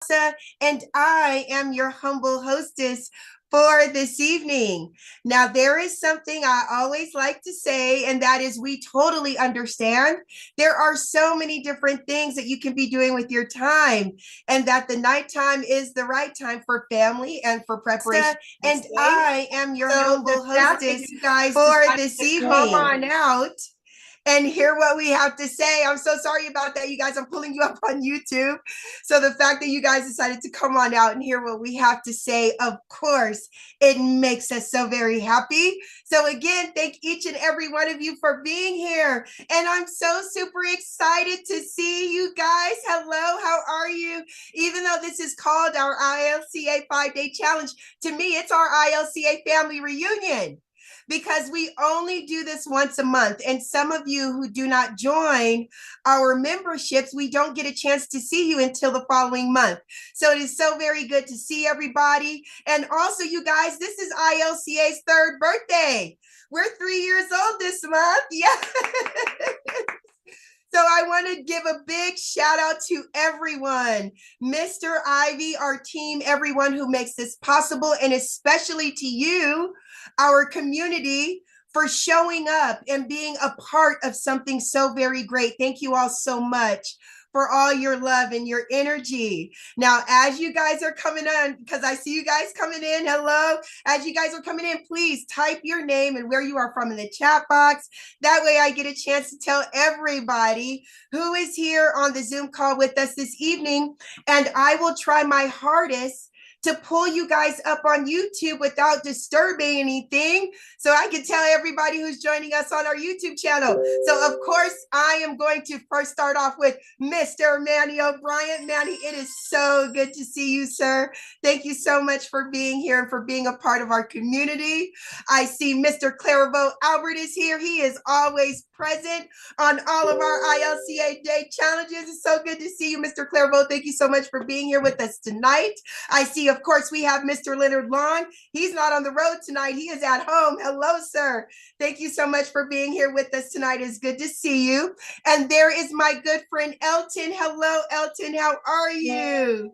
Casa, and I am your humble hostess for this evening. Now, there is something I always like to say, and that is we totally understand. There are so many different things that you can be doing with your time, and that the nighttime is the right time for family and for preparation. And I am your humble hostess, you guys, for this evening. Come on out and hear what we have to say. I'm so sorry about that, you guys. I'm pulling you up on YouTube. So the fact that you guys decided to come on out and hear what we have to say, of course, it makes us so very happy. So again, thank each and every one of you for being here. And I'm so super excited to see you guys. Hello, how are you? Even though this is called our ILCA 5-day challenge, to me, it's our ILCA family reunion, because we only do this once a month. And some of you who do not join our memberships, we don't get a chance to see you until the following month. So it is so very good to see everybody. And also, you guys, this is ILCA's 3rd birthday. We're 3 years old this month. Yeah. So I want to give a big shout out to everyone, Mr. Ivey, our team, everyone who makes this possible, and especially to you, our community, for showing up and being a part of something so very great. Thank you all so much for all your love and your energy. Now, as you guys are coming on, because I see you guys coming in, hello. As you guys are coming in, please type your name and where you are from in the chat box. That way I get a chance to tell everybody who is here on the Zoom call with us this evening. And I will try my hardest to pull you guys up on YouTube without disturbing anything, so I can tell everybody who's joining us on our YouTube channel. So of course, I am going to first start off with Mr. Manny O'Brien. Manny, it is so good to see you, sir. Thank you so much for being here and for being a part of our community. I see Mr. Clairvaux Albert is here. He is always present on all of our ILCA Day challenges. It's so good to see you, Mr. Clairvaux. Thank you so much for being here with us tonight. I see, of course, we have Mr. Leonard Long. He's not on the road tonight. He is at home. Hello, sir. Thank you so much for being here with us tonight. It's good to see you. And there is my good friend, Elton. Hello, Elton. How are you?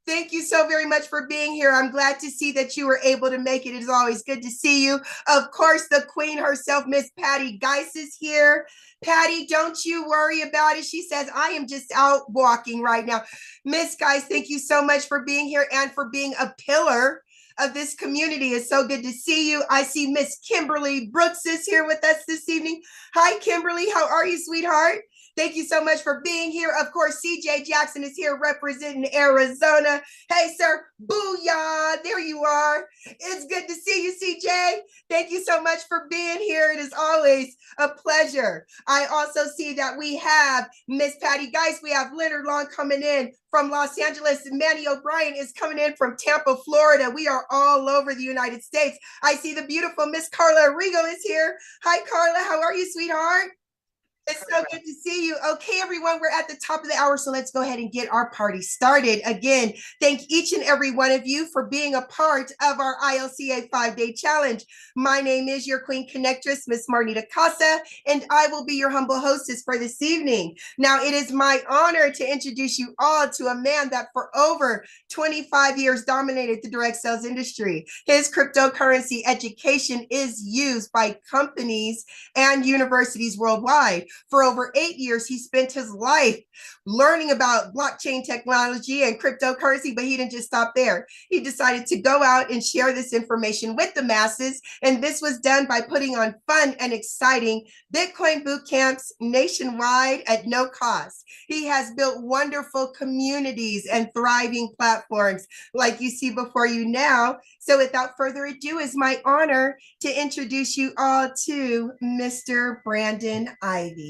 Thank you so very much for being here. I'm glad to see that you were able to make it. It is always good to see you. Of course, the queen herself, Miss Patty Geis, is here. Patty, don't you worry about it. She says, I am just out walking right now. Miss Geis, thank you so much for being here and for being a pillar of this community. It's so good to see you. I see Miss Kimberly Brooks is here with us this evening. Hi, Kimberly. How are you, sweetheart? Thank you so much for being here. Of course, CJ Jackson is here representing Arizona. Hey, sir. Booyah. There you are. It's good to see you, CJ. Thank you so much for being here. It is always a pleasure. I also see that we have Miss Patty Geis. We have Leonard Long coming in from Los Angeles, and Manny O'Brien is coming in from Tampa, Florida. We are all over the United States. I see the beautiful Miss Carla Arrigo is here. Hi, Carla. How are you, sweetheart? It's so good to see you. Okay, everyone, we're at the top of the hour, so let's go ahead and get our party started. Again, thank each and every one of you for being a part of our ILCA 5-day challenge. My name is your Queen Connectress, Miss Marnita Casa, and I will be your humble hostess for this evening. Now, it is my honor to introduce you all to a man that for over 25 years dominated the direct sales industry. His cryptocurrency education is used by companies and universities worldwide. For over 8 years, he spent his life learning about blockchain technology and cryptocurrency, but he didn't just stop there. He decided to go out and share this information with the masses, and this was done by putting on fun and exciting Bitcoin boot camps nationwide at no cost. He has built wonderful communities and thriving platforms like you see before you now. So without further ado, it's my honor to introduce you all to Mr. Brandon Ivey.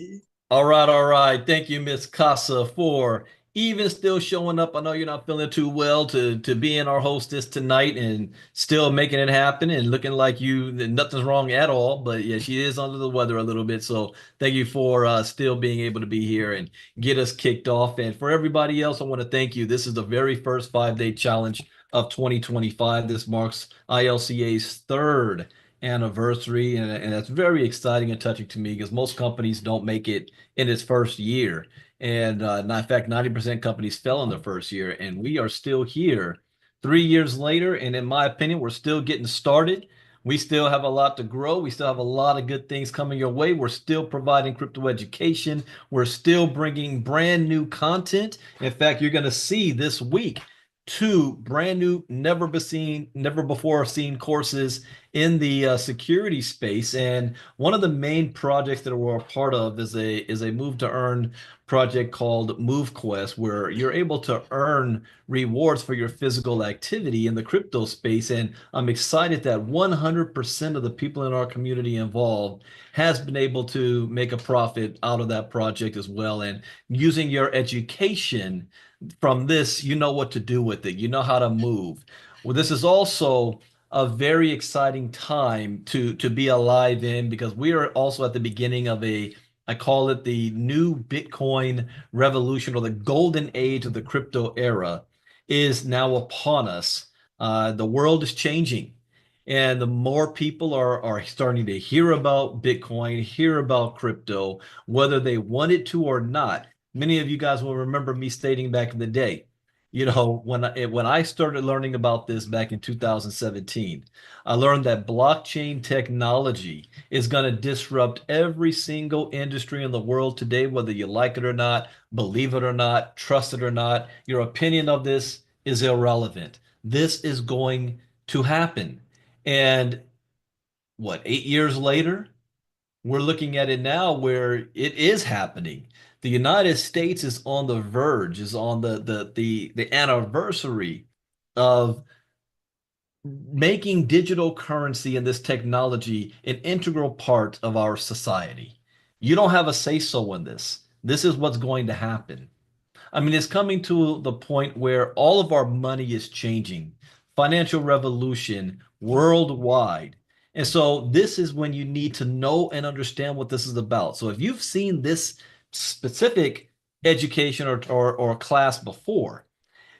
All right. Thank you, Miss Casa, for even still showing up. I know you're not feeling too well to being our hostess tonight and still making it happen and looking like nothing's wrong at all. But yeah, she is under the weather a little bit. So thank you for still being able to be here and get us kicked off. And for everybody else, I want to thank you. This is the very first 5-day challenge of 2025. This marks ILCA's 3rd anniversary, and that's very exciting and touching to me because most companies don't make it in its first year. And in fact, 90% companies fell in the first year, and we are still here 3 years later. And in my opinion, we're still getting started. We still have a lot to grow. We still have a lot of good things coming your way. We're still providing crypto education. We're still bringing brand new content. In fact, you're going to see this week two brand new, never before seen courses in the security space. And one of the main projects that we're a part of is a move to earn project called MoveQuest, where you're able to earn rewards for your physical activity in the crypto space. And I'm excited that 100% of the people in our community involved has been able to make a profit out of that project as well. And using your education from this, you know what to do with it. You know how to move. Well, this is also a very exciting time to be alive in because we are also at the beginning of I call it the new Bitcoin revolution, or the golden age of the crypto era is now upon us. The world is changing. And the more people are starting to hear about Bitcoin, hear about crypto, whether they want it to or not. Many of you guys will remember me stating back in the day, when I started learning about this back in 2017, I learned that blockchain technology is going to disrupt every single industry in the world today, whether you like it or not, believe it or not, trust it or not. Your opinion of this is irrelevant. This is going to happen. And what, 8 years later? We're looking at it now where it is happening. The United States is on the verge, is on the anniversary of making digital currency and this technology an integral part of our society. You don't have a say-so in this. This is what's going to happen. I mean, it's coming to the point where all of our money is changing. Financial revolution worldwide. And so this is when you need to know and understand what this is about. So if you've seen this specific education or class before,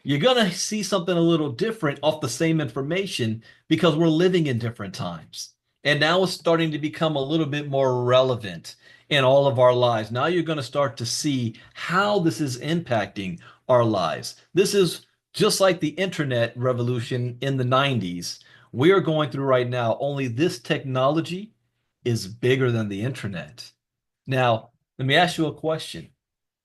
you're going to see something a little different off the same information because we're living in different times. And now it's starting to become a little bit more relevant in all of our lives. Now you're going to start to see how this is impacting our lives. This is just like the internet revolution in the 90s. We are going through right now, only this technology is bigger than the internet. Now, let me ask you a question.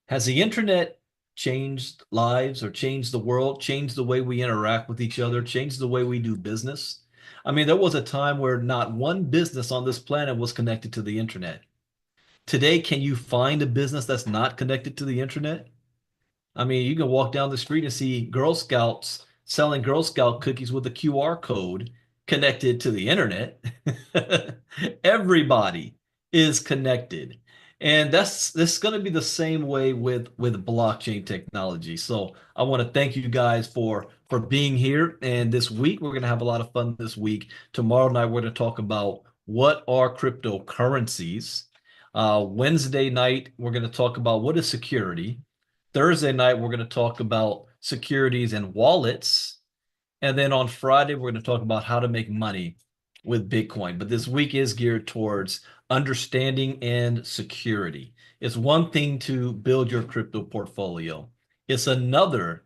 Has the internet changed lives or changed the world, changed the way we interact with each other, changed the way we do business? I mean, there was a time where not one business on this planet was connected to the internet. Today, can you find a business that's not connected to the internet? I mean, you can walk down the street and see Girl Scouts selling Girl Scout cookies with a QR code connected to the internet. Everybody is connected. And this is going to be the same way with blockchain technology. So I want to thank you guys for being here. And this week, we're going to have a lot of fun this week. Tomorrow night, we're going to talk about what are cryptocurrencies. Wednesday night, we're going to talk about what is security. Thursday night, we're going to talk about securities and wallets. And then on Friday, we're going to talk about how to make money with Bitcoin. But this week is geared towards understanding and security. It's one thing to build your crypto portfolio. It's another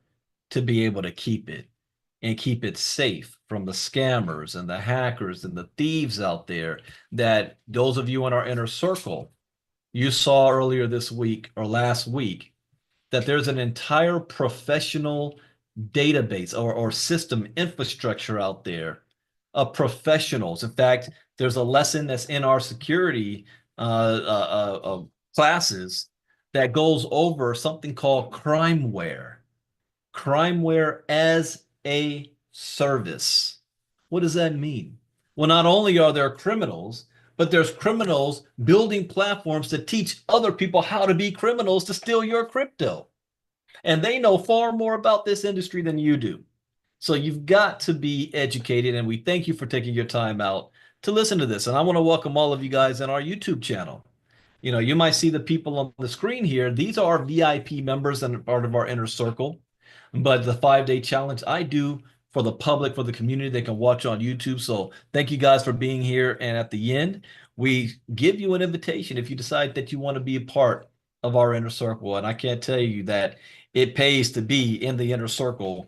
to be able to keep it and keep it safe from the scammers and the hackers and the thieves out there that those of you in our inner circle, you saw earlier this week or last week that there's an entire professional database or system infrastructure out there of professionals. In fact, there's a lesson that's in our security classes that goes over something called crimeware as a service. What does that mean? Well, not only are there criminals, but there's criminals building platforms to teach other people how to be criminals to steal your crypto. And they know far more about this industry than you do. So you've got to be educated, and we thank you for taking your time out to listen to this. And I want to welcome all of you guys in our YouTube channel. You might see the people on the screen here. These are VIP members and part of our inner circle. But the 5-day challenge, I do for the public, for the community. They can watch on YouTube. So thank you guys for being here. And at the end, we give you an invitation if you decide that you want to be a part of our inner circle. And I can't tell you that it pays to be in the inner circle,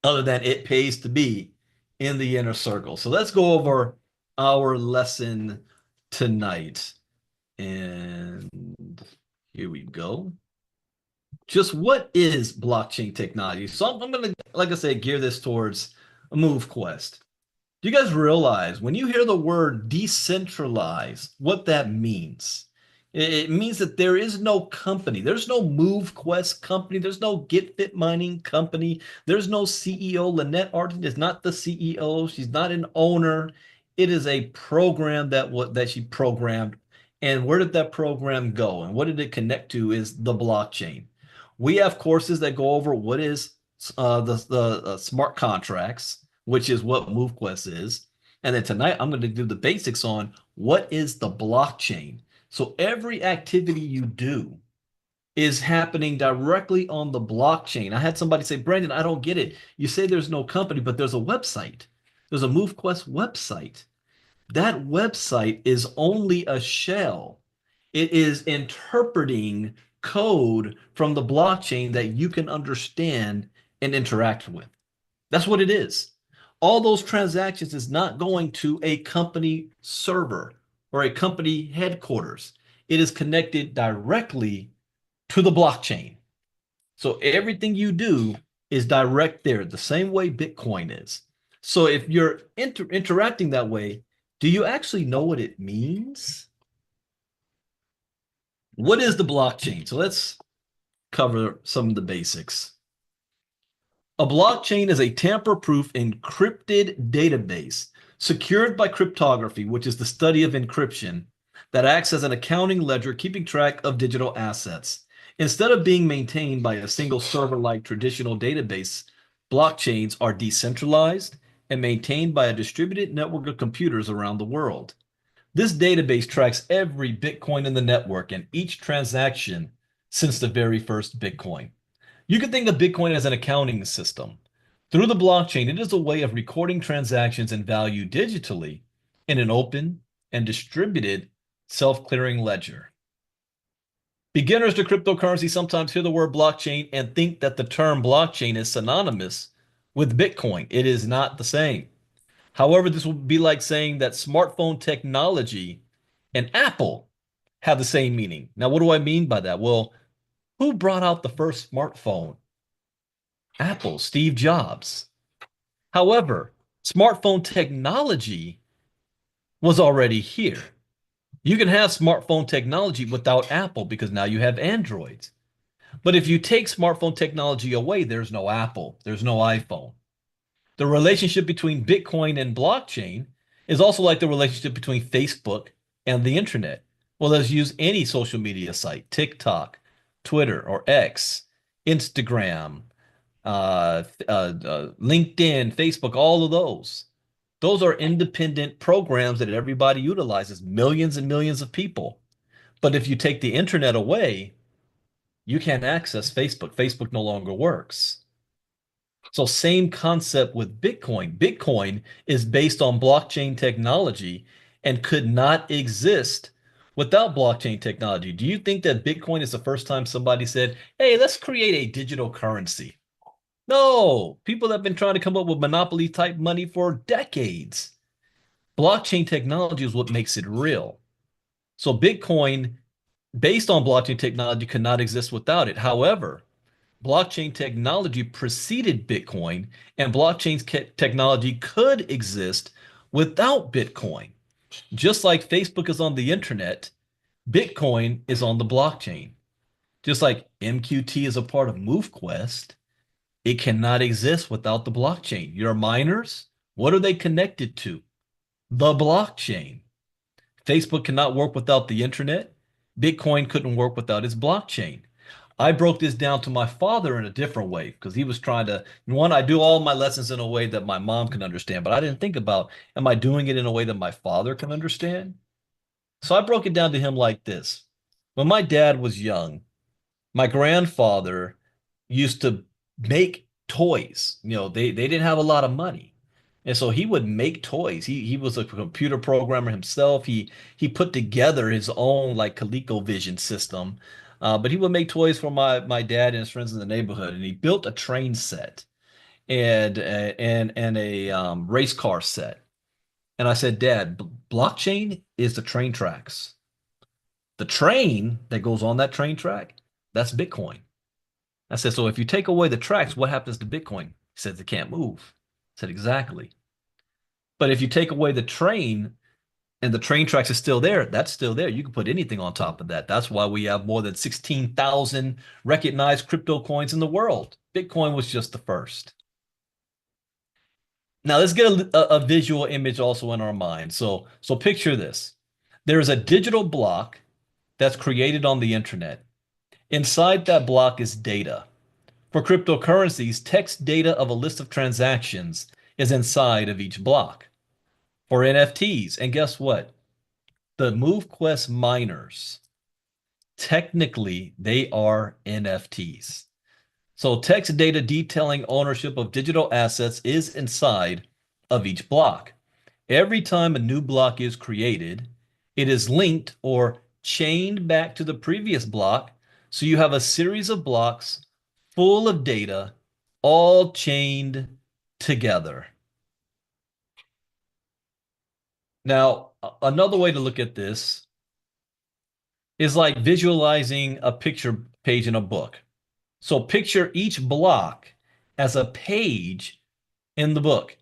other than it pays to be in the inner circle. So let's go over our lesson tonight. And here we go. Just what is blockchain technology? So I'm going to, like I said, gear this towards a move quest. Do you guys realize when you hear the word decentralized, what that means? It means that there is no company. There's no MoveQuest company. There's no GetFit mining company. There's no CEO. Lynette Arden is not the CEO. She's not an owner. It is a program that she programmed. And where did that program go? And what did it connect to is the blockchain. We have courses that go over what is the smart contracts, which is what MoveQuest is. And then tonight, I'm going to do the basics on what is the blockchain. So every activity you do is happening directly on the blockchain. I had somebody say, Brandon, I don't get it. You say there's no company, but there's a website. There's a MoveQuest website. That website is only a shell. It is interpreting code from the blockchain that you can understand and interact with. That's what it is. All those transactions is not going to a company server or a company headquarters. It is connected directly to the blockchain. So everything you do is direct there, the same way Bitcoin is. So if you're interacting that way, do you actually know what it means? What is the blockchain? So let's cover some of the basics. A blockchain is a tamper-proof encrypted database secured by cryptography, which is the study of encryption, that acts as an accounting ledger keeping track of digital assets. Instead of being maintained by a single server like traditional database, blockchains are decentralized and maintained by a distributed network of computers around the world. This database tracks every Bitcoin in the network and each transaction since the very first Bitcoin. You can think of Bitcoin as an accounting system. Through the blockchain, it is a way of recording transactions and value digitally in an open and distributed self-clearing ledger. Beginners to cryptocurrency sometimes hear the word blockchain and think that the term blockchain is synonymous with Bitcoin. It is not the same. However, this would be like saying that smartphone technology and Apple have the same meaning. Now, what do I mean by that? Well, who brought out the first smartphone? Apple, Steve Jobs. However, smartphone technology was already here. You can have smartphone technology without Apple because now you have Androids. But if you take smartphone technology away, there's no Apple, there's no iPhone. The relationship between Bitcoin and blockchain is also like the relationship between Facebook and the internet. Well, let's use any social media site, TikTok, Twitter or X, Instagram, LinkedIn, Facebook, all of those. Those are independent programs that everybody utilizes, millions and millions of people. But if you take the internet away, you can't access Facebook. Facebook no longer works. So same concept with Bitcoin. Bitcoin is based on blockchain technology and could not exist without blockchain technology. Do you think that Bitcoin is the first time somebody said, hey, let's create a digital currency? No, people have been trying to come up with monopoly type money for decades. Blockchain technology is what makes it real. So Bitcoin, based on blockchain technology, could not exist without it. However, blockchain technology preceded Bitcoin, and blockchain technology could exist without Bitcoin. Just like Facebook is on the internet, Bitcoin is on the blockchain. Just like MQT is a part of MoveQuest, it cannot exist without the blockchain. Your miners, what are they connected to? The blockchain. Facebook cannot work without the internet. Bitcoin couldn't work without its blockchain. I broke this down to my father in a different way because he was trying to, one, I do all my lessons in a way that my mom can understand, but I didn't think about, am I doing it in a way that my father can understand? So I broke it down to him like this. When my dad was young, my grandfather used to make toys. They didn't have a lot of money. And so he would make toys. He was a computer programmer himself. He put together his own like ColecoVision system. But he would make toys for my dad and his friends in the neighborhood. And he built a train set and a race car set. And I said, Dad, blockchain is the train tracks. The train that goes on that train track, that's Bitcoin. I said, so if you take away the tracks, what happens to Bitcoin? He says it can't move. I said, exactly. But if you take away the train and the train tracks is still there, that's still there. You can put anything on top of that. That's why we have more than 16,000 recognized crypto coins in the world. Bitcoin was just the first. Now let's get a visual image also in our mind. So picture this. There is a digital block that's created on the internet. Inside that block is data. For cryptocurrencies, text data of a list of transactions is inside of each block. For NFTs, and guess what? The MoveQuest miners, technically, they are NFTs. So text data detailing ownership of digital assets is inside of each block. Every time a new block is created, it is linked or chained back to the previous block. So you have a series of blocks full of data, all chained together. Now, another way to look at this is like visualizing a picture page in a book. So picture each block as a page in the book.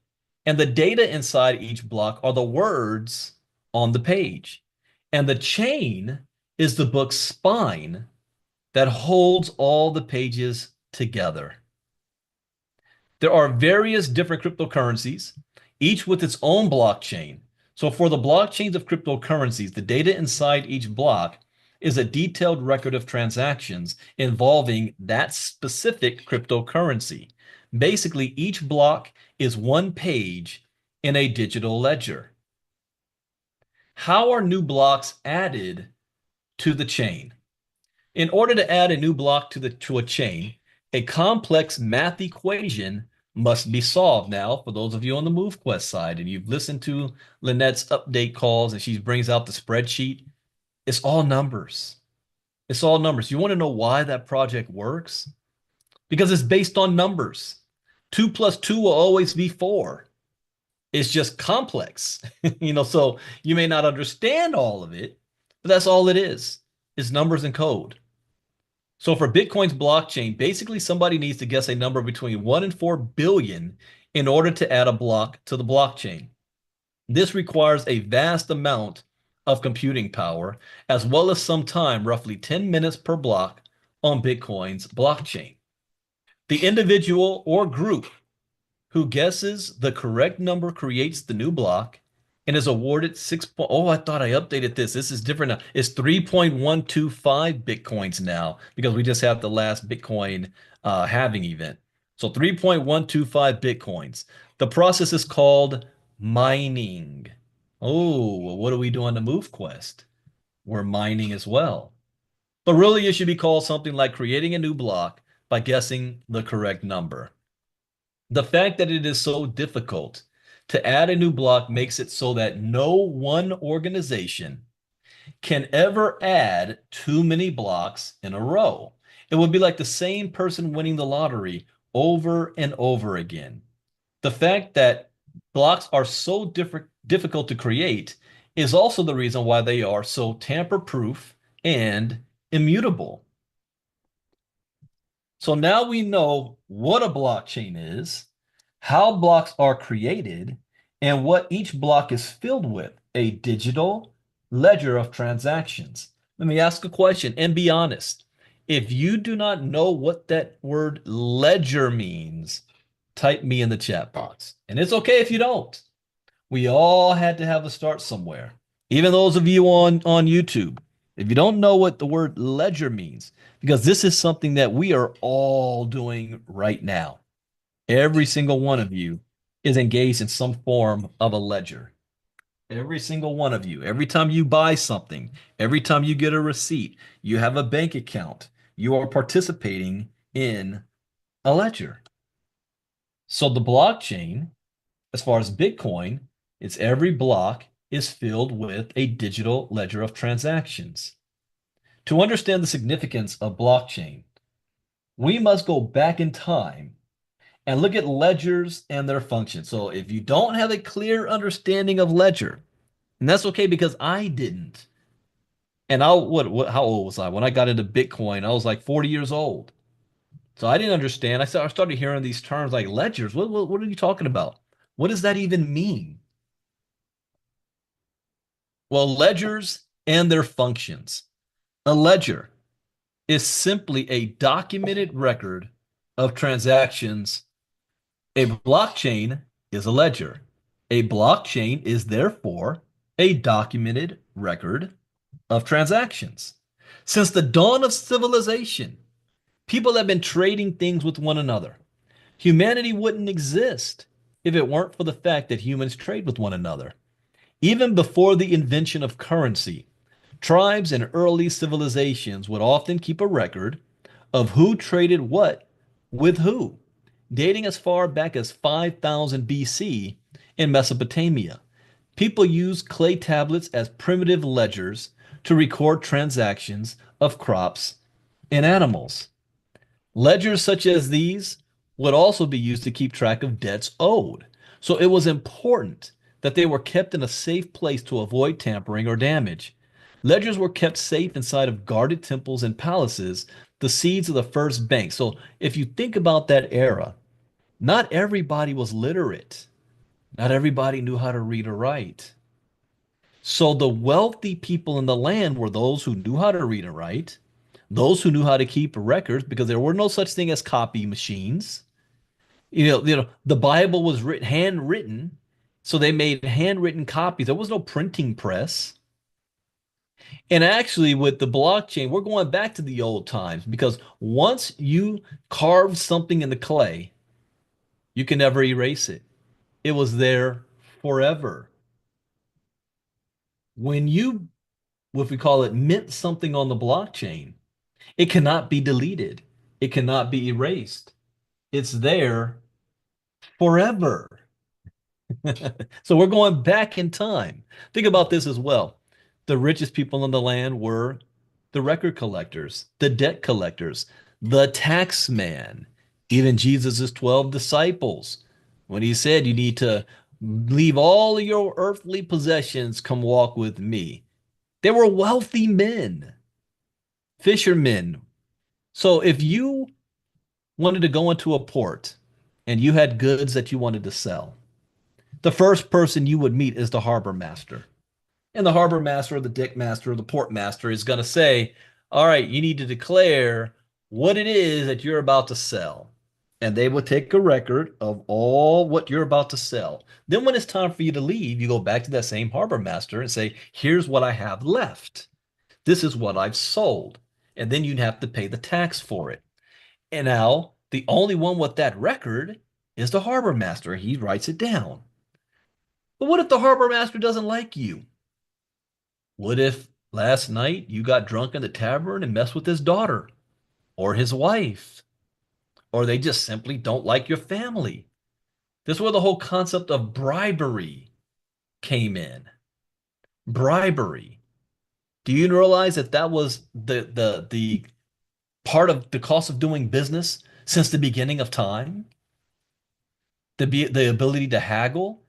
And the data inside each block are the words on the page. And the chain is the book's spine that holds all the pages together. There are various different cryptocurrencies, each with its own blockchain. So for the blockchains of cryptocurrencies, the data inside each block is a detailed record of transactions involving that specific cryptocurrency. Basically, each block is one page in a digital ledger. How are new blocks added to the chain? In order to add a new block to a chain, a complex math equation must be solved. Now, for those of you on the MoveQuest side, and you've listened to Lynette's update calls and she brings out the spreadsheet, it's all numbers. It's all numbers. You want to know why that project works? Because it's based on numbers. 2 plus 2 will always be 4. It's just complex, so you may not understand all of it, but that's all it is. It's numbers and code. So for Bitcoin's blockchain, basically somebody needs to guess a number between 1 and 4 billion in order to add a block to the blockchain. This requires a vast amount of computing power, as well as some time, roughly 10 minutes per block on Bitcoin's blockchain. The individual or group who guesses the correct number creates the new block and is awarded I thought I updated this. This is different now. It's 3.125 Bitcoins now because we just have the last Bitcoin halving event. So 3.125 Bitcoins. The process is called mining. Oh, well, what are we doing to MoveQuest? We're mining as well. But really, it should be called something like creating a new block by guessing the correct number. The fact that it is so difficult to add a new block makes it so that no one organization can ever add too many blocks in a row. It would be like the same person winning the lottery over and over again. The fact that blocks are so difficult to create is also the reason why they are so tamper-proof and immutable. So now we know what a blockchain is, how blocks are created, and what each block is filled with, a digital ledger of transactions. Let me ask a question and be honest. If you do not know what that word ledger means, type me in the chat box. And it's okay if you don't. We all had to have a start somewhere. Even those of you on YouTube, if you don't know what the word ledger means, because this is something that we are all doing right now. Every single one of you is engaged in some form of a ledger. Every single one of you. Every time you buy something, every time you get a receipt, you have a bank account, you are participating in a ledger. So the blockchain, as far as Bitcoin, it's every block is filled with a digital ledger of transactions. To understand the significance of blockchain, we must go back in time and look at ledgers and their functions. So if you don't have a clear understanding of ledger, and that's okay because I didn't. And how old was I? When I got into Bitcoin, I was like 40 years old. So I didn't understand. I started hearing these terms like ledgers. What are you talking about? What does that even mean? Well, ledgers and their functions. A ledger is simply a documented record of transactions. A blockchain is a ledger. A blockchain is therefore a documented record of transactions. Since the dawn of civilization, people have been trading things with one another. Humanity wouldn't exist if it weren't for the fact that humans trade with one another. Even before the invention of currency, tribes and early civilizations would often keep a record of who traded what with who, dating as far back as 5000 BC in Mesopotamia. People used clay tablets as primitive ledgers to record transactions of crops and animals. Ledgers such as these would also be used to keep track of debts owed. So it was important that they were kept in a safe place to avoid tampering or damage. Ledgers were kept safe inside of guarded temples and palaces, the seeds of the first bank. So if you think about that era, not everybody was literate. Not everybody knew how to read or write. So the wealthy people in the land were those who knew how to read and write, those who knew how to keep records because there were no such thing as copy machines. The Bible was handwritten, so they made handwritten copies. There was no printing press. And actually, with the blockchain, we're going back to the old times because once you carved something in the clay, you can never erase it. It was there forever. When you, what we call it, mint something on the blockchain, it cannot be deleted. It cannot be erased. It's there forever. So we're going back in time. Think about this as well. The richest people in the land were the record collectors, the debt collectors, the tax man, even Jesus's 12 disciples. When he said, you need to leave all of your earthly possessions, come walk with me. They were wealthy men, fishermen. So if you wanted to go into a port and you had goods that you wanted to sell, the first person you would meet is the harbor master. And the harbor master, or the deck master, or the port master is going to say, all right, you need to declare what it is that you're about to sell. And they will take a record of all what you're about to sell. Then, when it's time for you to leave, you go back to that same harbor master and say, here's what I have left. This is what I've sold. And then you'd have to pay the tax for it. And now, the only one with that record is the harbor master. He writes it down. But what if the harbor master doesn't like you? What if last night you got drunk in the tavern and messed with his daughter or his wife? Or they just simply don't like your family? This is where the whole concept of bribery came in. Bribery. Do you realize that that was the part of the cost of doing business since the beginning of time? The ability to haggle.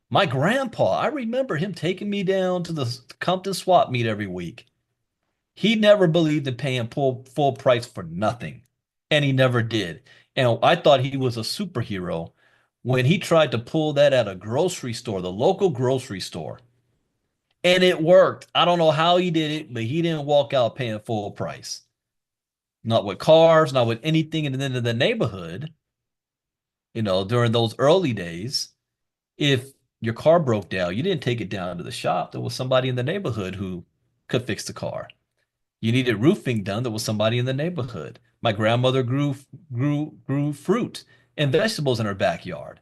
My grandpa, I remember him taking me down to the Compton swap meet every week. He never believed in paying full price for nothing, and he never did. And I thought he was a superhero when he tried to pull that at a grocery store, the local grocery store. And it worked. I don't know how he did it, but he didn't walk out paying full price. Not with cars, not with anything. And then in the neighborhood, during those early days, if your car broke down, you didn't take it down to the shop. There was somebody in the neighborhood who could fix the car. You needed roofing done, there was somebody in the neighborhood. My grandmother grew fruit and vegetables in her backyard.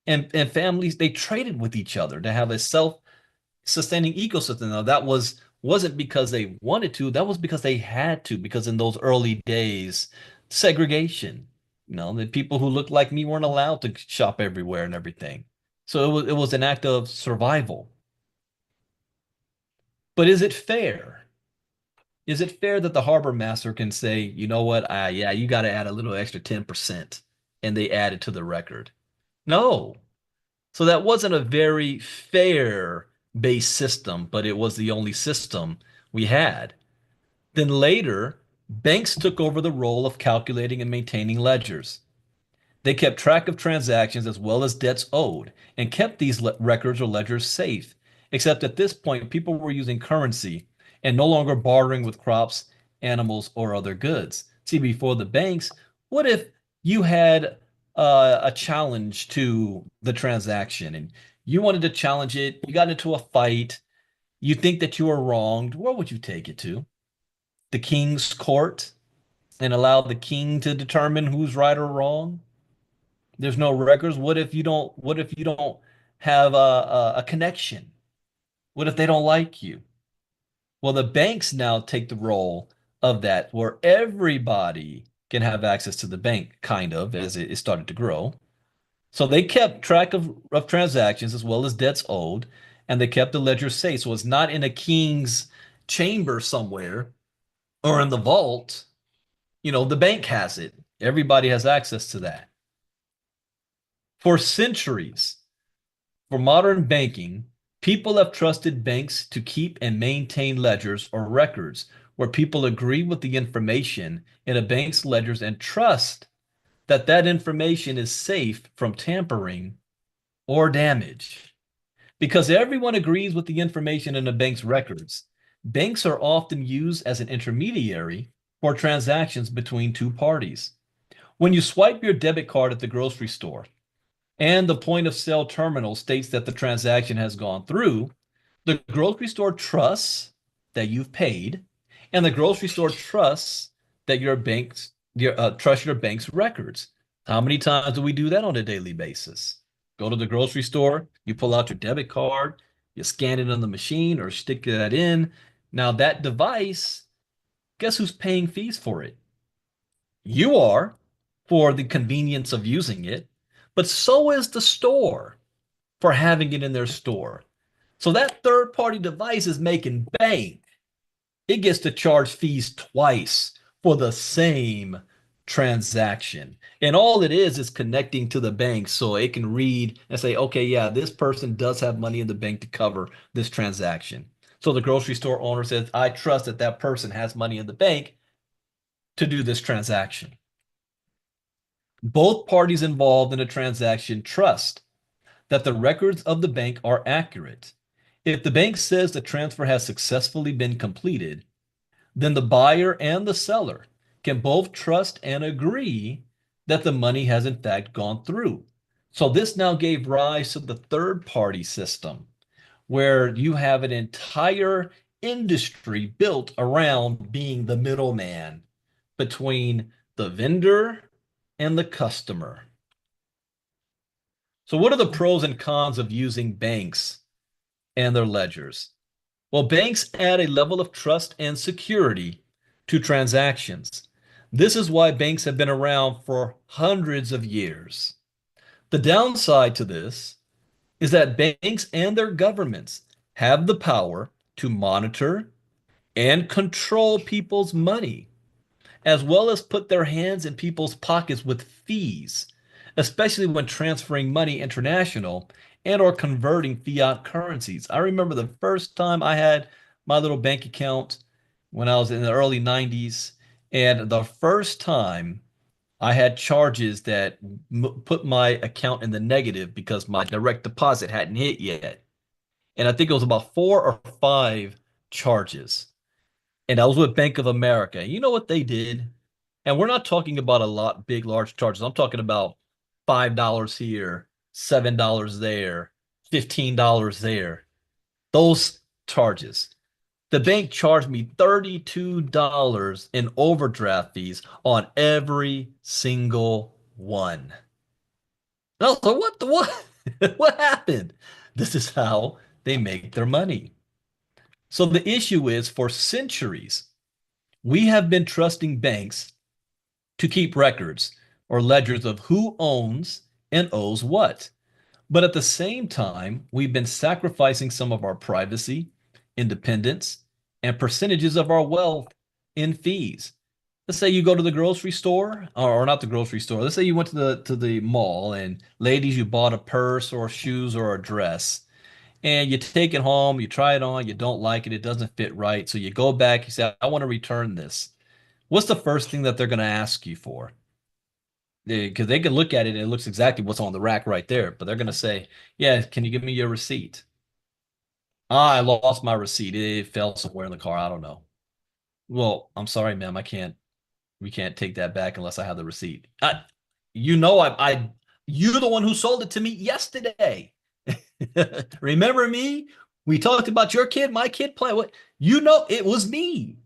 And families, they traded with each other to have a self-sustaining ecosystem. Now wasn't because they wanted to, that was because they had to, because in those early days, segregation. The people who looked like me weren't allowed to shop everywhere and everything. So it was an act of survival. But is it fair? Is it fair that the harbor master can say, you know what, yeah, you got to add a little extra 10%, and they add it to the record? No. So that wasn't a very fair based system, but it was the only system we had. Then later, banks took over the role of calculating and maintaining ledgers. They kept track of transactions as well as debts owed and kept these records or ledgers safe. Except at this point, people were using currency and no longer bartering with crops, animals, or other goods. See, before the banks, what if you had a challenge to the transaction and you wanted to challenge it? You got into a fight. You think that you were wronged. Where would you take it to? The king's court and allow the king to determine who's right or wrong? There's no records. What if you don't have a connection? What if they don't like you? Well, the banks now take the role of that, where everybody can have access to the bank, kind of, as it started to grow. So they kept track of transactions as well as debts owed, and they kept the ledger safe. So it's not in a king's chamber somewhere or in the vault. The bank has it. Everybody has access to that. For centuries, for modern banking, people have trusted banks to keep and maintain ledgers or records where people agree with the information in a bank's ledgers and trust that that information is safe from tampering or damage. Because everyone agrees with the information in a bank's records, banks are often used as an intermediary for transactions between two parties. When you swipe your debit card at the grocery store, and the point of sale terminal states that the transaction has gone through, the grocery store trusts that you've paid, and the grocery store trusts that your bank's records. How many times do we do that on a daily basis? Go to the grocery store, you pull out your debit card, you scan it on the machine or stick that in. Now that device, guess who's paying fees for it? You are, for the convenience of using it, but so is the store for having it in their store. So that third party device is making bank. It gets to charge fees twice for the same transaction. And all it is connecting to the bank so it can read and say, okay, yeah, this person does have money in the bank to cover this transaction. So the grocery store owner says, I trust that that person has money in the bank to do this transaction. Both parties involved in a transaction trust that the records of the bank are accurate. If the bank says the transfer has successfully been completed, then the buyer and the seller can both trust and agree that the money has in fact gone through. So this now gave rise to the third party system, where you have an entire industry built around being the middleman between the vendor and the customer. So, what are the pros and cons of using banks and their ledgers? Well, banks add a level of trust and security to transactions. This is why banks have been around for hundreds of years. The downside to this is that banks and their governments have the power to monitor and control people's money, as well as put their hands in people's pockets with fees, especially when transferring money international and or converting fiat currencies. I remember the first time I had my little bank account when I was in the early 90s, and the first time I had charges that put my account in the negative because my direct deposit hadn't hit yet. And I think it was about 4 or 5 charges. And I was with Bank of America. You know what they did? And we're not talking about a lot, big, large charges. I'm talking about $5 here, $7 there, $15 there. Those charges. The bank charged me $32 in overdraft fees on every single one. And I was like, what the what? What happened? This is how they make their money. So the issue is, for centuries, we have been trusting banks to keep records or ledgers of who owns and owes what. But at the same time, we've been sacrificing some of our privacy, independence, and percentages of our wealth in fees. Let's say you go to the grocery store, or not the grocery store. Let's say you went to the mall, and ladies, you bought a purse or shoes or a dress, and you take it home, you try it on, you don't like it, it doesn't fit right. So you go back, you say, I want to return this. What's the first thing that they're going to ask you for? Because they can look at it and it looks exactly what's on the rack right there, but they're going to say, yeah, can you give me your receipt? Ah, I lost my receipt. It fell somewhere in the car. I don't know. Well, I'm sorry, ma'am. We can't take that back unless I have the receipt. You know, you're the one who sold it to me yesterday. Remember me? We talked about your kid, my kid play. What? You know, it was me.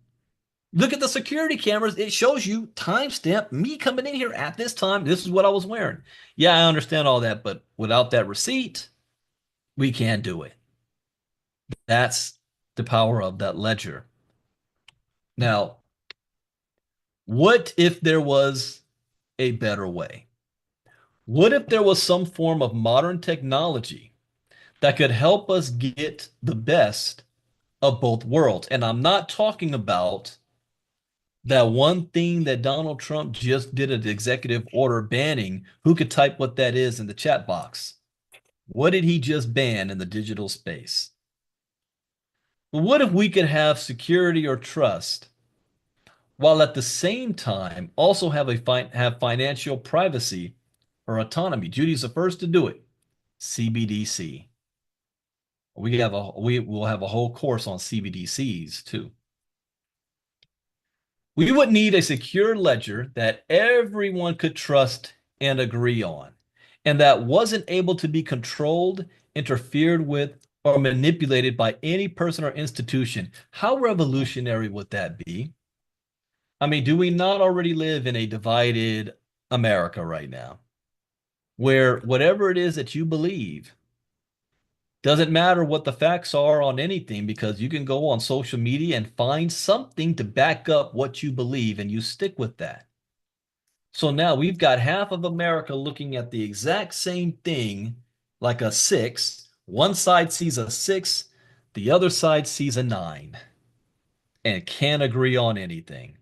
Look at the security cameras. It shows you timestamp me coming in here at this time. This is what I was wearing. Yeah, I understand all that, but without that receipt, we can't do it. That's the power of that ledger. Now, what if there was a better way? What if there was some form of modern technology that could help us get the best of both worlds? And I'm not talking about that one thing that Donald Trump just did an executive order banning. Who could type what that is in the chat box? What did he just ban in the digital space? But what if we could have security or trust while at the same time also have financial privacy or autonomy? Judy's the first to do it. CBDC. We will have a whole course on CBDCs too. We would need a secure ledger that everyone could trust and agree on, and that wasn't able to be controlled, interfered with, or manipulated by any person or institution. How revolutionary would that be? I mean, do we not already live in a divided America right now, where whatever it is that you believe doesn't matter what the facts are on anything, because you can go on social media and find something to back up what you believe and you stick with that. So now we've got half of America looking at the exact same thing like a six. One side sees a six, the other side sees a nine, and can't agree on anything.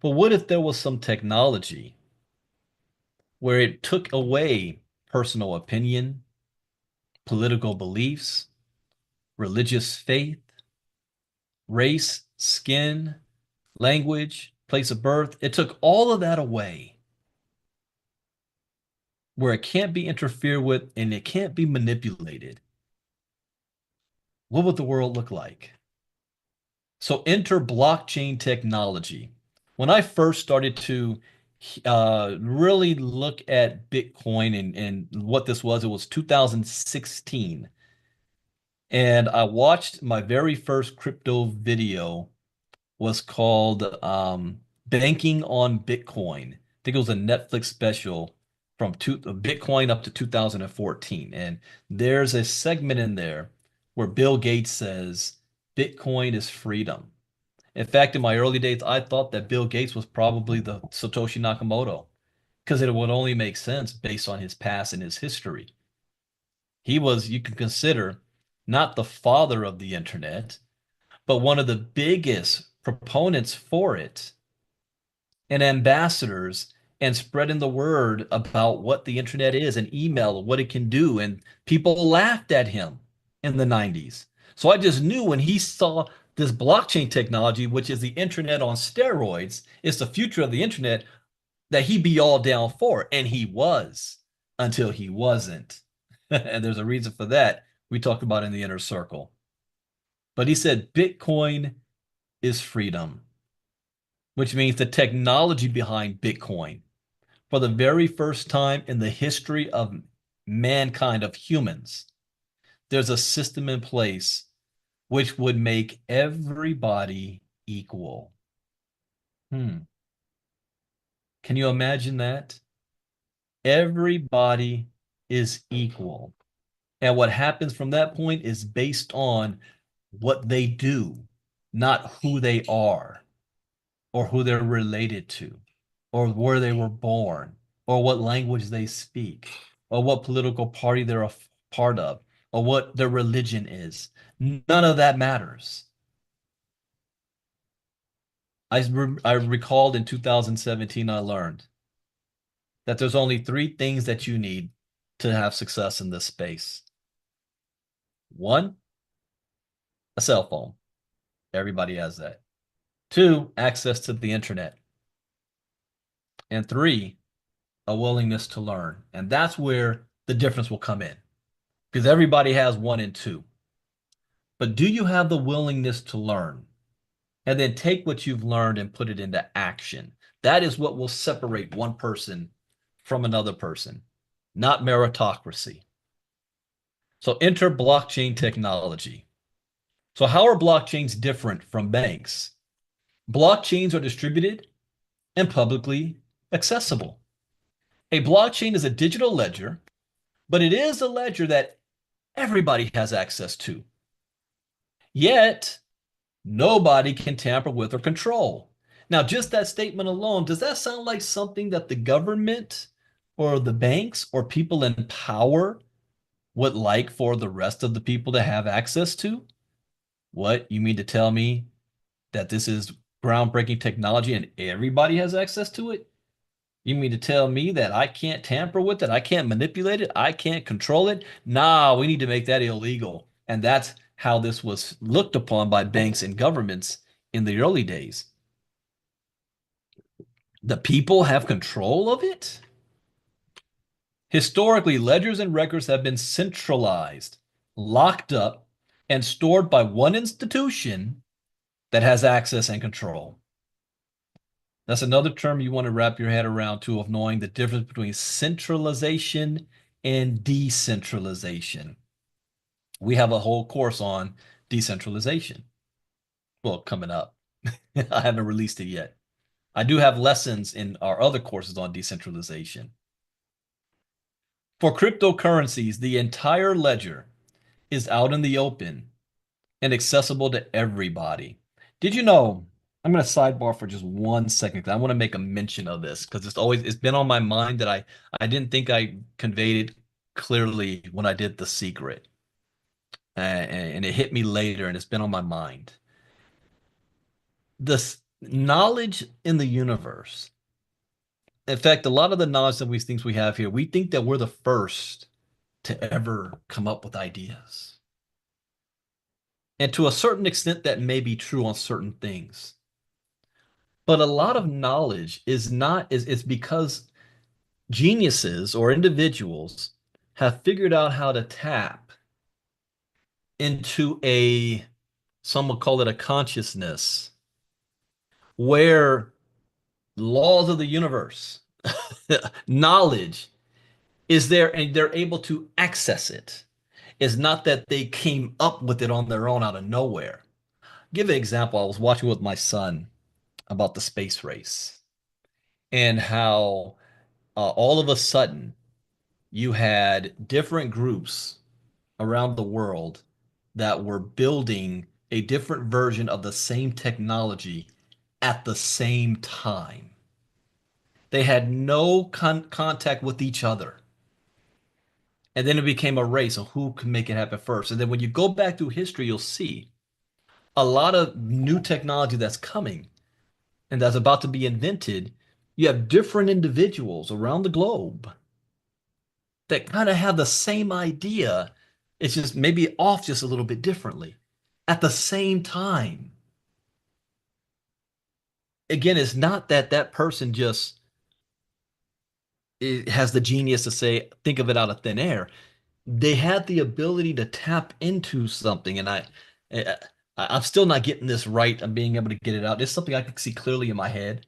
But what if there was some technology where it took away personal opinion, political beliefs, religious faith, race, skin, language, place of birth? It took all of that away, where it can't be interfered with and it can't be manipulated. What would the world look like? So enter blockchain technology. When I first started to really look at Bitcoin and what this was, it was 2016. And I watched my very first crypto video was called Banking on Bitcoin. I think it was a Netflix special from Bitcoin up to 2014. And there's a segment in there where Bill Gates says, Bitcoin is freedom. In fact, in my early days, I thought that Bill Gates was probably the Satoshi Nakamoto, because it would only make sense based on his past and his history. He was, you can consider, not the father of the internet, but one of the biggest proponents for it and ambassadors, and spreading the word about what the internet is and email, what it can do. And people laughed at him in the 90s. So I just knew when he saw this blockchain technology, which is the internet on steroids, it's the future of the internet, that he'd be all down for it. And he was, until he wasn't. And there's a reason for that we talked about in the inner circle. But he said Bitcoin is freedom, which means the technology behind Bitcoin, for the very first time in the history of mankind, of humans, there's a system in place which would make everybody equal. Can you imagine that? Everybody is equal. And what happens from that point is based on what they do, not who they are or who they're related to. or where they were born, or what language they speak, or what political party they're a part of, or what their religion is. None of that matters. I recalled in 2017, I learned that there's only three things that you need to have success in this space. One, a cell phone. Everybody has that. Two, access to the internet. And three, a willingness to learn. And that's where the difference will come in because everybody has one and two. But do you have the willingness to learn and then take what you've learned and put it into action? That is what will separate one person from another person, not meritocracy. So enter blockchain technology. So how are blockchains different from banks? Blockchains are distributed and publicly accessible. A blockchain is a digital ledger, but it is a ledger that everybody has access to. Yet, nobody can tamper with or control. Now, just that statement alone, does that sound like something that the government or the banks or people in power would like for the rest of the people to have access to? What, you mean to tell me that this is groundbreaking technology and everybody has access to it? You mean to tell me that I can't tamper with it? I can't manipulate it? I can't control it? Nah, we need to make that illegal. And that's how this was looked upon by banks and governments in the early days. The people have control of it? Historically, ledgers and records have been centralized, locked up, and stored by one institution that has access and control. That's another term you want to wrap your head around too, of knowing the difference between centralization and decentralization. We have a whole course on decentralization. Well, coming up. I haven't released it yet. I do have lessons in our other courses on decentralization. For cryptocurrencies, the entire ledger is out in the open and accessible to everybody. Did you know? I'm going to sidebar for just 1 second because I want to make a mention of this because it's been on my mind that I didn't think I conveyed it clearly when I did The Secret. And it hit me later and it's been on my mind. The knowledge in the universe. In fact, a lot of the knowledge that we think we have here, we think that we're the first to ever come up with ideas. And to a certain extent, that may be true on certain things. But a lot of knowledge is not is it's because geniuses or individuals have figured out how to tap into some will call it a consciousness, where laws of the universe, knowledge is there and they're able to access it. It's not that they came up with it on their own out of nowhere. Give an example. I was watching with my son about the space race and how all of a sudden you had different groups around the world that were building a different version of the same technology at the same time. They had no contact with each other. And then it became a race of who can make it happen first. And then when you go back through history, you'll see a lot of new technology that's coming and that's about to be invented. You have different individuals around the globe that kind of have the same idea. It's just maybe off just a little bit differently at the same time. Again, it's not that that person just has the genius to say, think of it out of thin air. They had the ability to tap into something, and I- I'm still not getting this right. I'm being able to get it out. It's something I can see clearly in my head,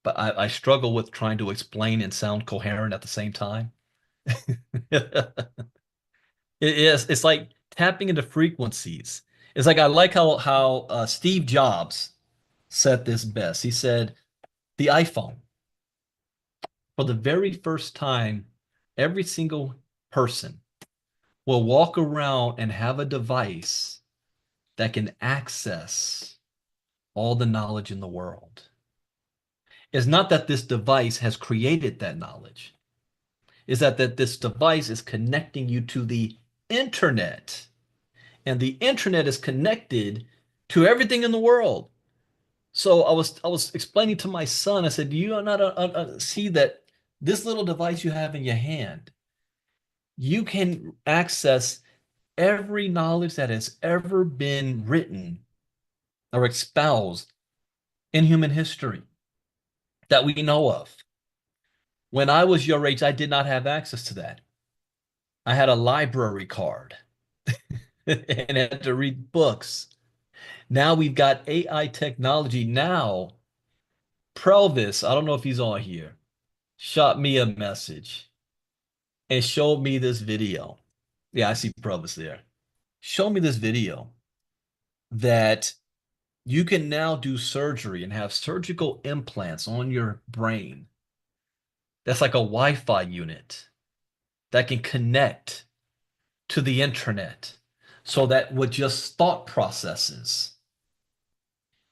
but I struggle with trying to explain and sound coherent at the same time. It's like tapping into frequencies. It's like I like how Steve Jobs said this best. He said the iPhone, for the very first time, every single person will walk around and have a device that can access all the knowledge in the world. is not that this device has created that knowledge, is that this device is connecting you to the internet. And the internet is connected to everything in the world. So I was explaining to my son, I said, do you not see that this little device you have in your hand, you can access every knowledge that has ever been written or espoused in human history that we know of. When I was your age, I did not have access to that. I had a library card and had to read books. Now we've got AI technology. Now, Prelvis, I don't know if he's on here, shot me a message and showed me this video. Yeah, I see Prelvis there. Show me this video that you can now do surgery and have surgical implants on your brain. That's like a Wi-Fi unit that can connect to the internet so that with just thought processes,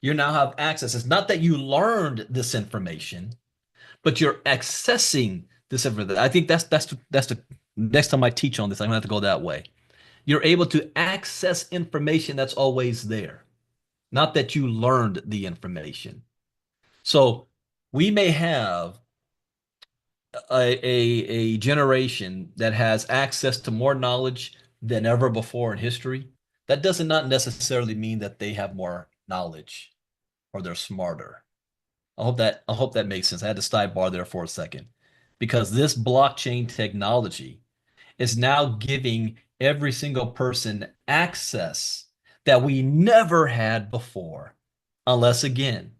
you now have access. It's not that you learned this information, but you're accessing this information. I think that's the next time I teach on this, I'm gonna have to go that way. You're able to access information that's always there, not that you learned the information. So we may have a generation that has access to more knowledge than ever before in history. That does not necessarily mean that they have more knowledge or they're smarter. I hope that makes sense. I had to sidebar there for a second because this blockchain technology is now giving every single person access that we never had before, unless again,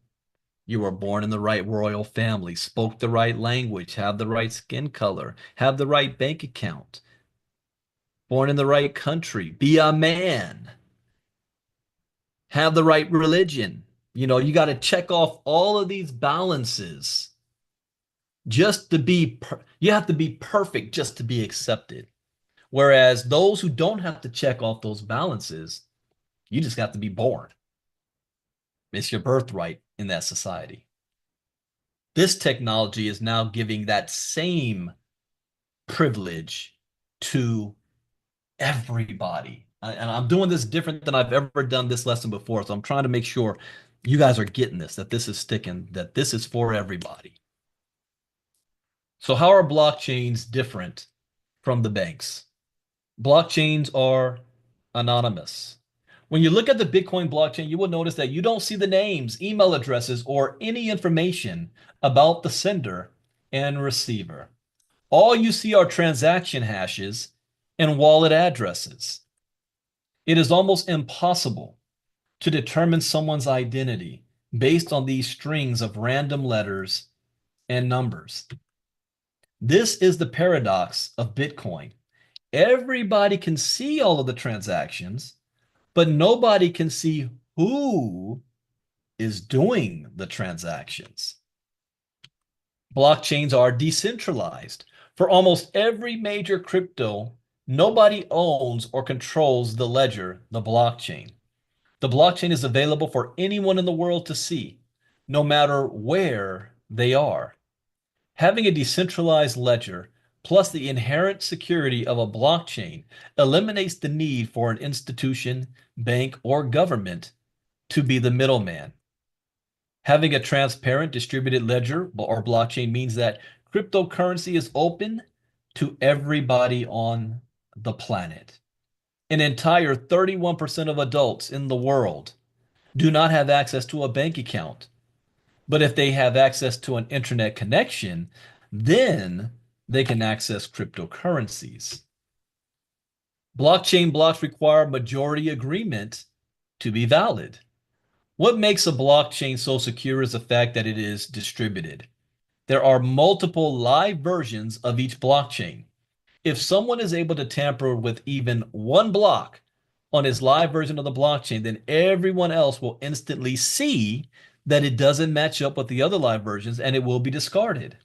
you were born in the right royal family, spoke the right language, have the right skin color, have the right bank account, born in the right country, be a man, have the right religion. You got to check off all of these balances just to you have to be perfect just to be accepted. Whereas those who don't have to check off those balances, you just got to be born. It's your birthright in that society. This technology is now giving that same privilege to everybody. And I'm doing this different than I've ever done this lesson before. So I'm trying to make sure you guys are getting this, that this is sticking, that this is for everybody. So how are blockchains different from the banks? Blockchains are anonymous. When you look at the Bitcoin blockchain, you will notice that you don't see the names, email addresses, or any information about the sender and receiver. All you see are transaction hashes and wallet addresses. It is almost impossible to determine someone's identity based on these strings of random letters and numbers. This is the paradox of Bitcoin. Everybody can see all of the transactions, but nobody can see who is doing the transactions. Blockchains are decentralized. For almost every major crypto, nobody owns or controls the ledger, the blockchain. The blockchain is available for anyone in the world to see, no matter where they are. Having a decentralized ledger plus the inherent security of a blockchain eliminates the need for an institution, bank, or government to be the middleman. Having a transparent distributed ledger or blockchain means that cryptocurrency is open to everybody on the planet. An entire 31% of adults in the world do not have access to a bank account. But if they have access to an internet connection, then they can access cryptocurrencies. Blockchain blocks require majority agreement to be valid. What makes a blockchain so secure is the fact that it is distributed. There are multiple live versions of each blockchain. If someone is able to tamper with even one block on his live version of the blockchain, then everyone else will instantly see that it doesn't match up with the other live versions and it will be discarded.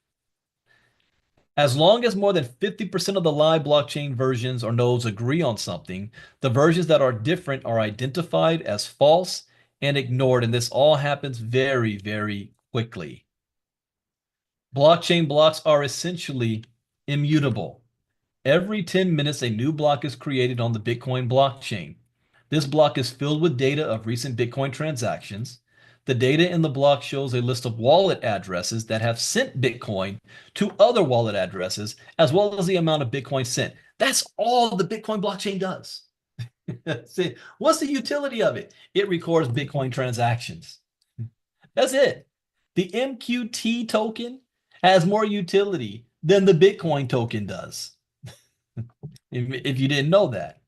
As long as more than 50% of the live blockchain versions or nodes agree on something, the versions that are different are identified as false and ignored. And this all happens very, very quickly. Blockchain blocks are essentially immutable. Every 10 minutes, a new block is created on the Bitcoin blockchain. This block is filled with data of recent Bitcoin transactions. The data in the block shows a list of wallet addresses that have sent Bitcoin to other wallet addresses, as well as the amount of Bitcoin sent. That's all the Bitcoin blockchain does. See, what's the utility of it? It records Bitcoin transactions. That's it. The MQT token has more utility than the Bitcoin token does, if you didn't know that.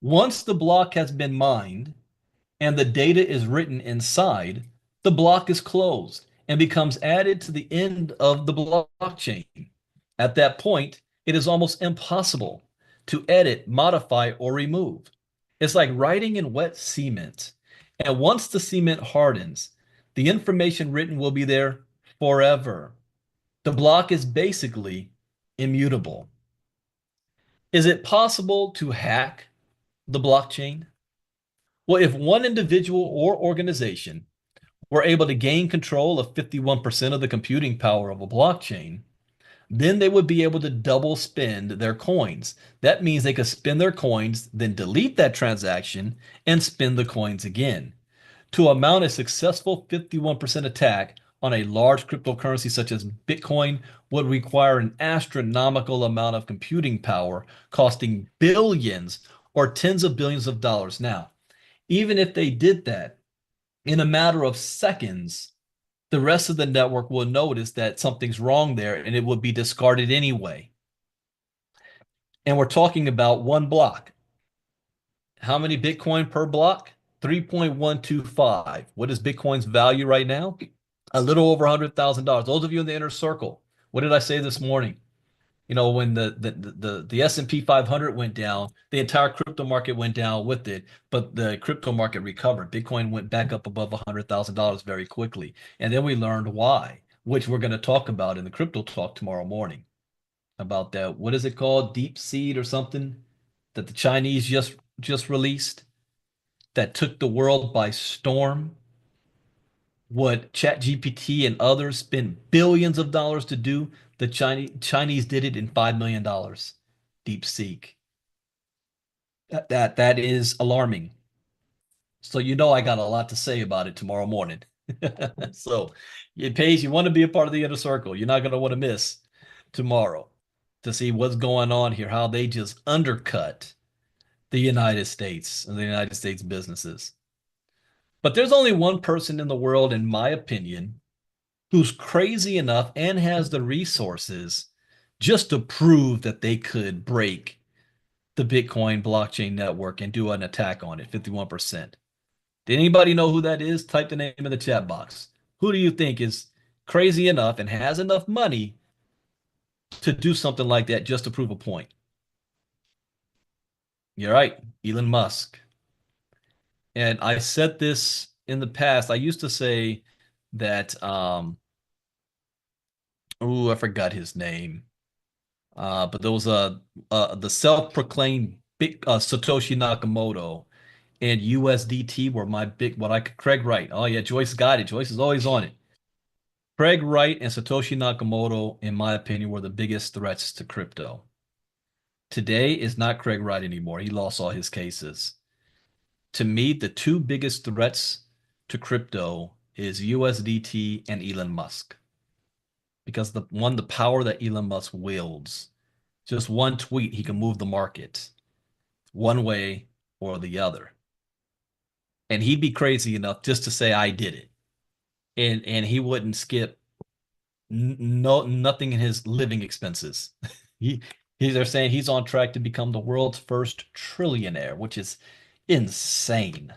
Once the block has been mined and the data is written inside, the block is closed and becomes added to the end of the blockchain. At that point, it is almost impossible to edit, modify, or remove. It's like writing in wet cement. And once the cement hardens, the information written will be there forever. The block is basically immutable. Is it possible to hack the blockchain? Well, if one individual or organization were able to gain control of 51% of the computing power of a blockchain, then they would be able to double spend their coins. That means they could spend their coins, then delete that transaction and spend the coins again. To mount a successful 51% attack on a large cryptocurrency such as Bitcoin would require an astronomical amount of computing power, costing billions or tens of billions of dollars. Now, even if they did that in a matter of seconds, the rest of the network will notice that something's wrong there and it would be discarded anyway. And we're talking about one block. How many Bitcoin per block? 3.125. What is Bitcoin's value right now? A little over $100,000. Those of you in the inner circle, what did I say this morning? You know, when the S&P 500 went down, the entire crypto market went down with it, but the crypto market recovered. Bitcoin went back up above $100,000 very quickly. And then we learned why, which we're going to talk about in the crypto talk tomorrow morning about that. What is it called? Deep seed or something that the Chinese just released that took the world by storm. What ChatGPT and others spent billions of dollars to do, the Chinese did it in $5 million. DeepSeek. That is alarming. So you know I got a lot to say about it tomorrow morning. So it pays. You want to be a part of the inner circle. You're not going to want to miss tomorrow to see what's going on here, how they just undercut the United States and the United States businesses. But there's only one person in the world, in my opinion, who's crazy enough and has the resources just to prove that they could break the Bitcoin blockchain network and do an attack on it, 51%. Did anybody know who that is? Type the name in the chat box. Who do you think is crazy enough and has enough money to do something like that just to prove a point? You're right, Elon Musk. And I said this in the past. I used to say that I forgot his name. But there was the self-proclaimed big Satoshi Nakamoto and USDT were my big Craig Wright. Oh yeah, Joyce got it. Joyce is always on it. Craig Wright and Satoshi Nakamoto, in my opinion, were the biggest threats to crypto. Today is not Craig Wright anymore. He lost all his cases. To me, the two biggest threats to crypto is USDT and Elon Musk. Because the power that Elon Musk wields, just one tweet, he can move the market one way or the other. And he'd be crazy enough just to say, I did it. And he wouldn't skip nothing in his living expenses. They're saying he's on track to become the world's first trillionaire, which is insane.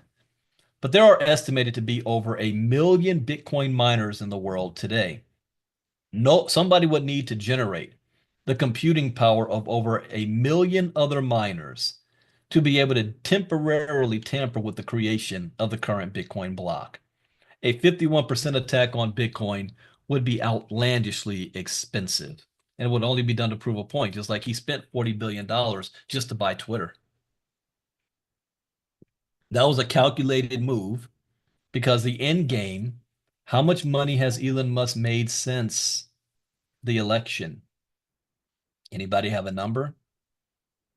But there are estimated to be over 1 million Bitcoin miners in the world today. No, somebody would need to generate the computing power of over 1 million other miners to be able to temporarily tamper with the creation of the current Bitcoin block. A 51% attack on Bitcoin would be outlandishly expensive and would only be done to prove a point, just like he spent $40 billion just to buy Twitter. That was a calculated move because the end game How much money has Elon Musk made since the election? Anybody have a number?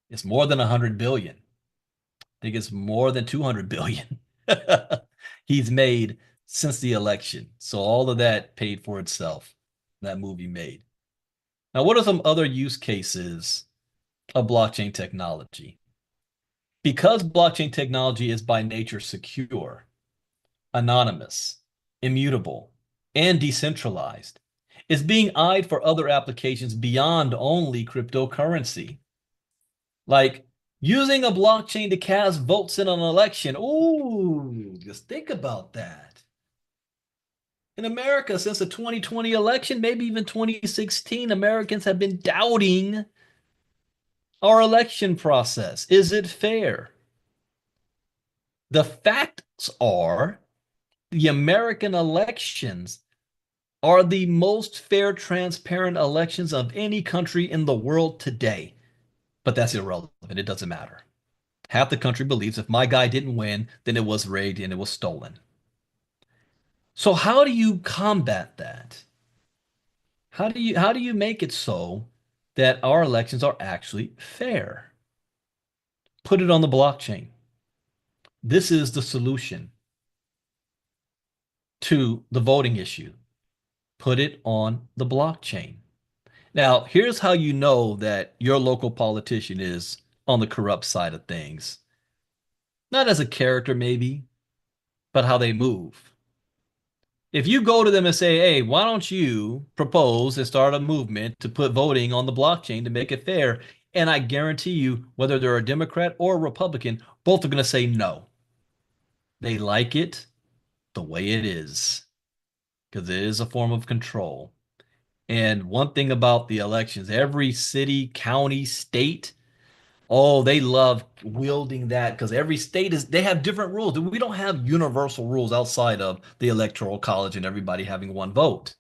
It's more than 100 billion. I think it's more than 200 billion he's made since the election. So all of that paid for itself, that movie made. Now, what are some other use cases of blockchain technology? Because blockchain technology is by nature secure, anonymous, immutable, and decentralized, it's being eyed for other applications beyond only cryptocurrency. Like using a blockchain to cast votes in an election. Ooh, just think about that. In America, since the 2020 election, maybe even 2016, Americans have been doubting our election process. Is it fair? The facts are the American elections are the most fair, transparent elections of any country in the world today. But that's irrelevant. It doesn't matter. Half the country believes if my guy didn't win, then it was rigged and it was stolen. So how do you combat that? How do you make it so that our elections are actually fair? Put it on the blockchain. This is the solution to the voting issue. Put it on the blockchain. Now, here's how you know that your local politician is on the corrupt side of things. Not as a character, maybe, but how they move. If you go to them and say, hey, why don't you propose and start a movement to put voting on the blockchain to make it fair? And I guarantee you, whether they're a Democrat or a Republican, both are going to say no. They like it the way it is because it is a form of control. And one thing about the elections, every city, county, state, oh, they love wielding that because every state they have different rules. We don't have universal rules outside of the electoral college and everybody having one vote.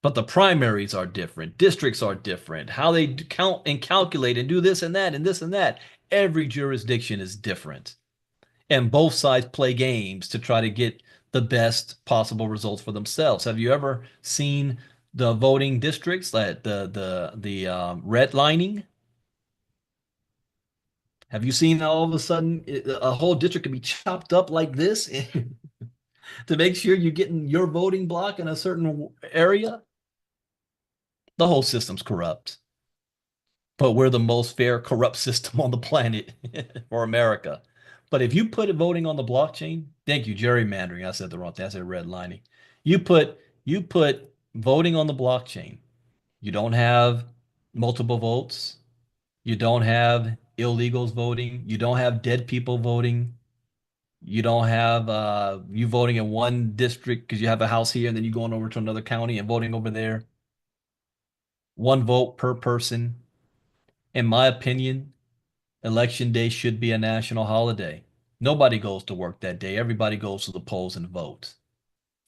But the primaries are different, districts are different, how they count and calculate and do this and that and this and that. Every jurisdiction is different. And both sides play games to try to get the best possible results for themselves. Have you ever seen the voting districts, like the redlining? Have you seen how all of a sudden a whole district can be chopped up like this to make sure you're getting your voting block in a certain area? The whole system's corrupt, but we're the most fair, corrupt system on the planet for America. But if you put voting on the blockchain, thank you, gerrymandering. I said the wrong thing. I said redlining. You put voting on the blockchain. You don't have multiple votes. You don't have illegals voting. You don't have dead people voting. You don't have you voting in one district because you have a house here and then you going over to another county and voting over there. One vote per person. In my opinion, election day should be a national holiday. Nobody goes to work that day. Everybody goes to the polls and vote.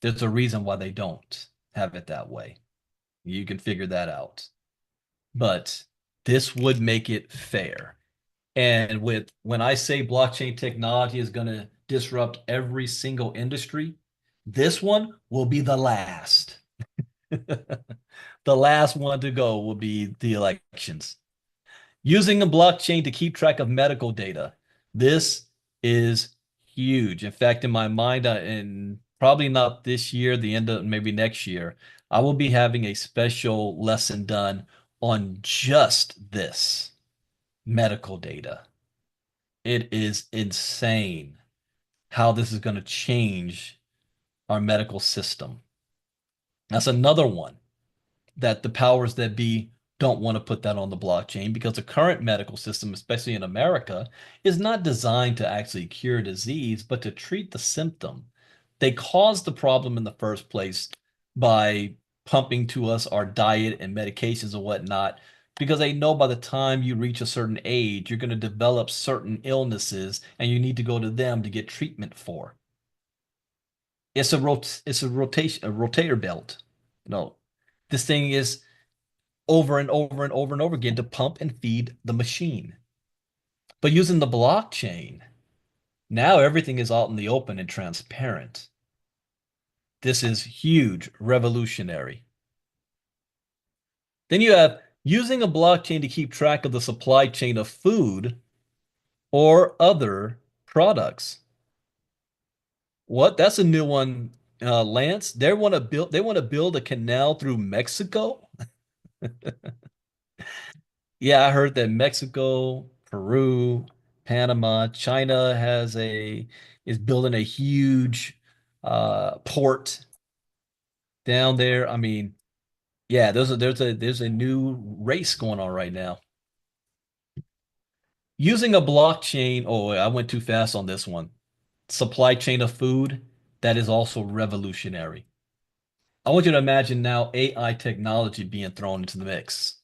There's a reason why they don't have it that way. You can figure that out. But this would make it fair. And with when I say blockchain technology is going to disrupt every single industry, this one will be the last. The last one to go will be the elections. Using a blockchain to keep track of medical data. This is huge. In fact, in my mind, and probably not this year, the end of maybe next year, I will be having a special lesson done on just this medical data. It is insane how this is going to change our medical system. That's another one that the powers that be don't want to put that on the blockchain because the current medical system, especially in America, is not designed to actually cure disease, but to treat the symptom. They caused the problem in the first place by pumping to us our diet and medications and whatnot, because they know by the time you reach a certain age, you're going to develop certain illnesses and you need to go to them to get treatment for. It's a rotator belt. No, this thing is over and over and over and over again to pump and feed the machine. But using the blockchain, now everything is out in the open and transparent. This is huge, revolutionary. Then you have using a blockchain to keep track of the supply chain of food or other products. What? That's a new one, Lance. They want to build a canal through Mexico. Yeah, I heard that Mexico, Peru, Panama, China is building a huge port down there. I mean, yeah, there's a new race going on right now. Using a blockchain, oh, I went too fast on this one. Supply chain of food, that is also revolutionary. I want you to imagine now AI technology being thrown into the mix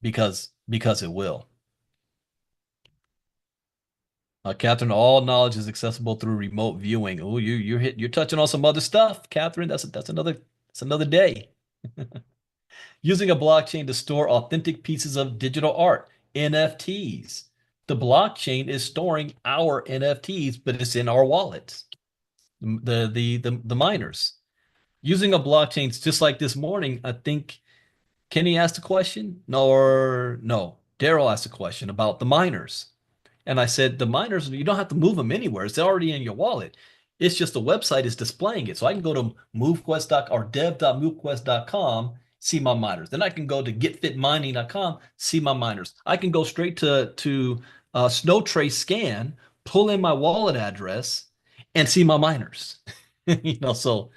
because it will. Catherine, all knowledge is accessible through remote viewing. Oh, you're touching on some other stuff, Catherine. That's another day. Using a blockchain to store authentic pieces of digital art, NFTs. The blockchain is storing our NFTs, but it's in our wallets. The miners. Using a blockchain, just like this morning, I think Kenny asked a question. No, Daryl asked a question about the miners. And I said, the miners, you don't have to move them anywhere. It's already in your wallet. It's just the website is displaying it. So I can go to movequest or dev.movequest.com, see my miners. Then I can go to getfitmining.com, see my miners. I can go straight to Snowtrace Scan, pull in my wallet address, and see my miners. So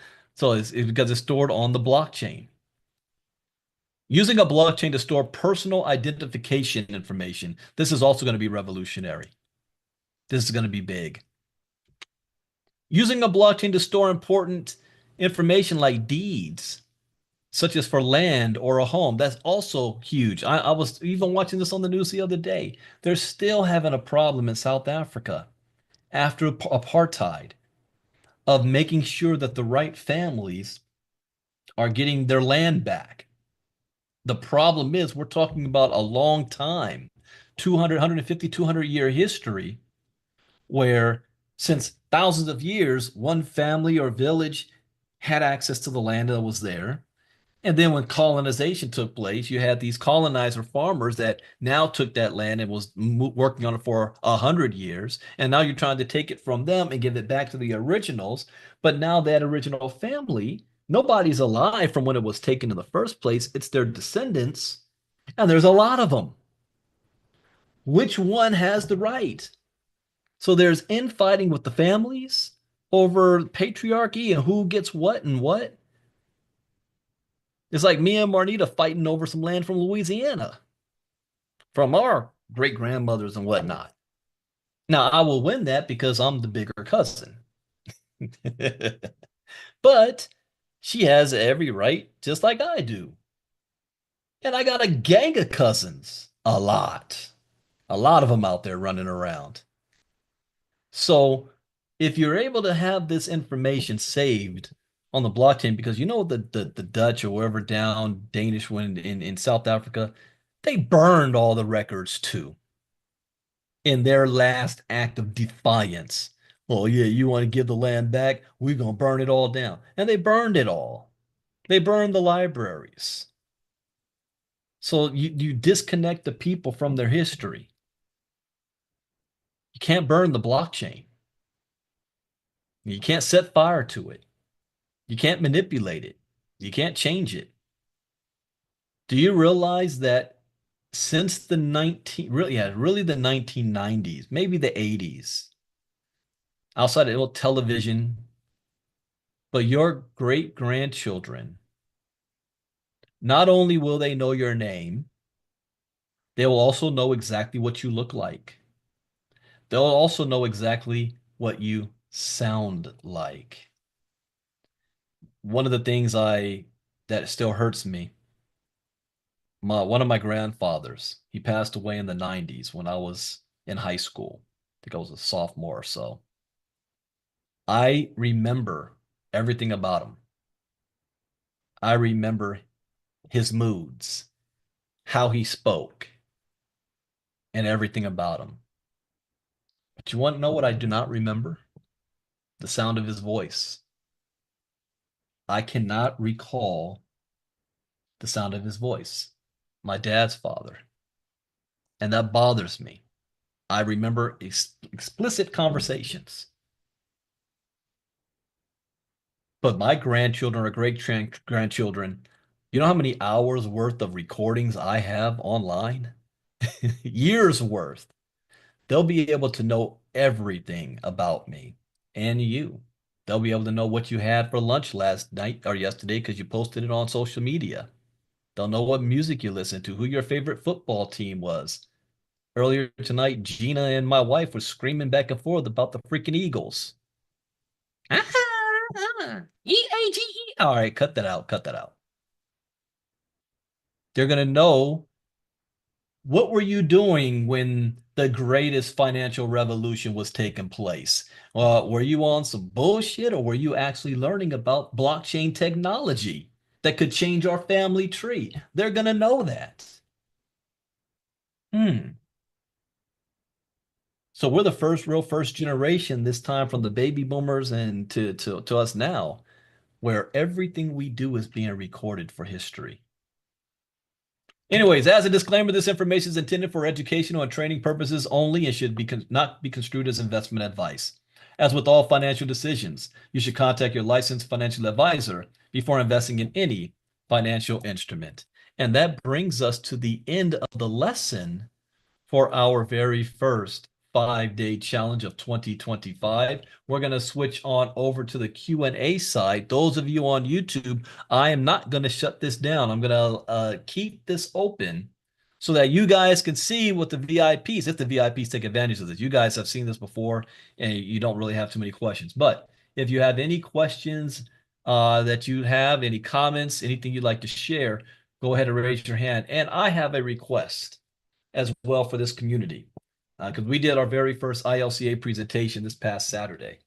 it's because it's stored on the blockchain. Using a blockchain to store personal identification information. This is also going to be revolutionary. This is going to be big. Using a blockchain to store important information like deeds, such as for land or a home, that's also huge. I was even watching this on the news the other day. They're still having a problem in South Africa after apartheid of making sure that the right families are getting their land back. The problem is we're talking about a long time, 200, 150, 200-year history where since thousands of years, one family or village had access to the land that was there. And then when colonization took place, you had these colonizer farmers that now took that land and was working on it for 100 years. And now you're trying to take it from them and give it back to the originals. But now that original family, nobody's alive from when it was taken in the first place. It's their descendants, and there's a lot of them. Which one has the right? So there's infighting with the families over patriarchy and who gets what and what. It's like me and Marnita fighting over some land from Louisiana, from our great grandmothers and whatnot. Now, I will win that because I'm the bigger cousin. But she has every right, just like I do. And I got a gang of cousins, a lot of them out there running around. So if you're able to have this information saved on the blockchain, because you know the Dutch or wherever down Danish when in South Africa, they burned all the records too in their last act of defiance. Oh yeah, you want to give the land back? We're gonna burn it all down. And they burned it all. They burned the libraries. So you disconnect the people from their history. You can't burn the blockchain. You can't set fire to it. You can't manipulate it. You can't change it. Do you realize that since the 19 really yeah, really the 1990s, maybe the 80s, outside of television, but your great grandchildren, not only will they know your name, they will also know exactly what you look like. They'll also know exactly what you sound like. One of the things I that still hurts me one of my grandfathers, he passed away in the 90s when I was in high school. I think I was a sophomore or so. I remember everything about him. I remember his moods, how he spoke, and everything about him. But you want to know what I do not remember? The sound of his voice. I cannot recall the sound of his voice. My dad's father. And that bothers me. I remember explicit conversations. But my grandchildren or great grandchildren, you know how many hours worth of recordings I have online? Years worth. They'll be able to know everything about me and you. They'll be able to know what you had for lunch last night or yesterday because you posted it on social media. They'll know what music you listened to, who your favorite football team was. Earlier tonight, Gina and my wife were screaming back and forth about the freaking Eagles. Eage. All right, cut that out. Cut that out. They're going to know what were you doing when the greatest financial revolution was taking place? Were you on some bullshit or were you actually learning about blockchain technology that could change our family tree? They're going to know that. Hmm. So we're the first generation this time from the baby boomers and to us now, where everything we do is being recorded for history. Anyways, as a disclaimer, this information is intended for educational and training purposes only and should not be construed as investment advice. As with all financial decisions, you should contact your licensed financial advisor before investing in any financial instrument. And that brings us to the end of the lesson for our very first 5-day challenge of 2025. We're going to switch on over to the Q&A side. Those of you on YouTube, I am not going to shut this down. I'm going to keep this open so that you guys can see what the VIPs, if the VIPs take advantage of this. You guys have seen this before and you don't really have too many questions. But if you have any questions that you have, any comments, anything you'd like to share, go ahead and raise your hand. And I have a request as well for this community. Because we did our very first ILCA presentation this past Saturday.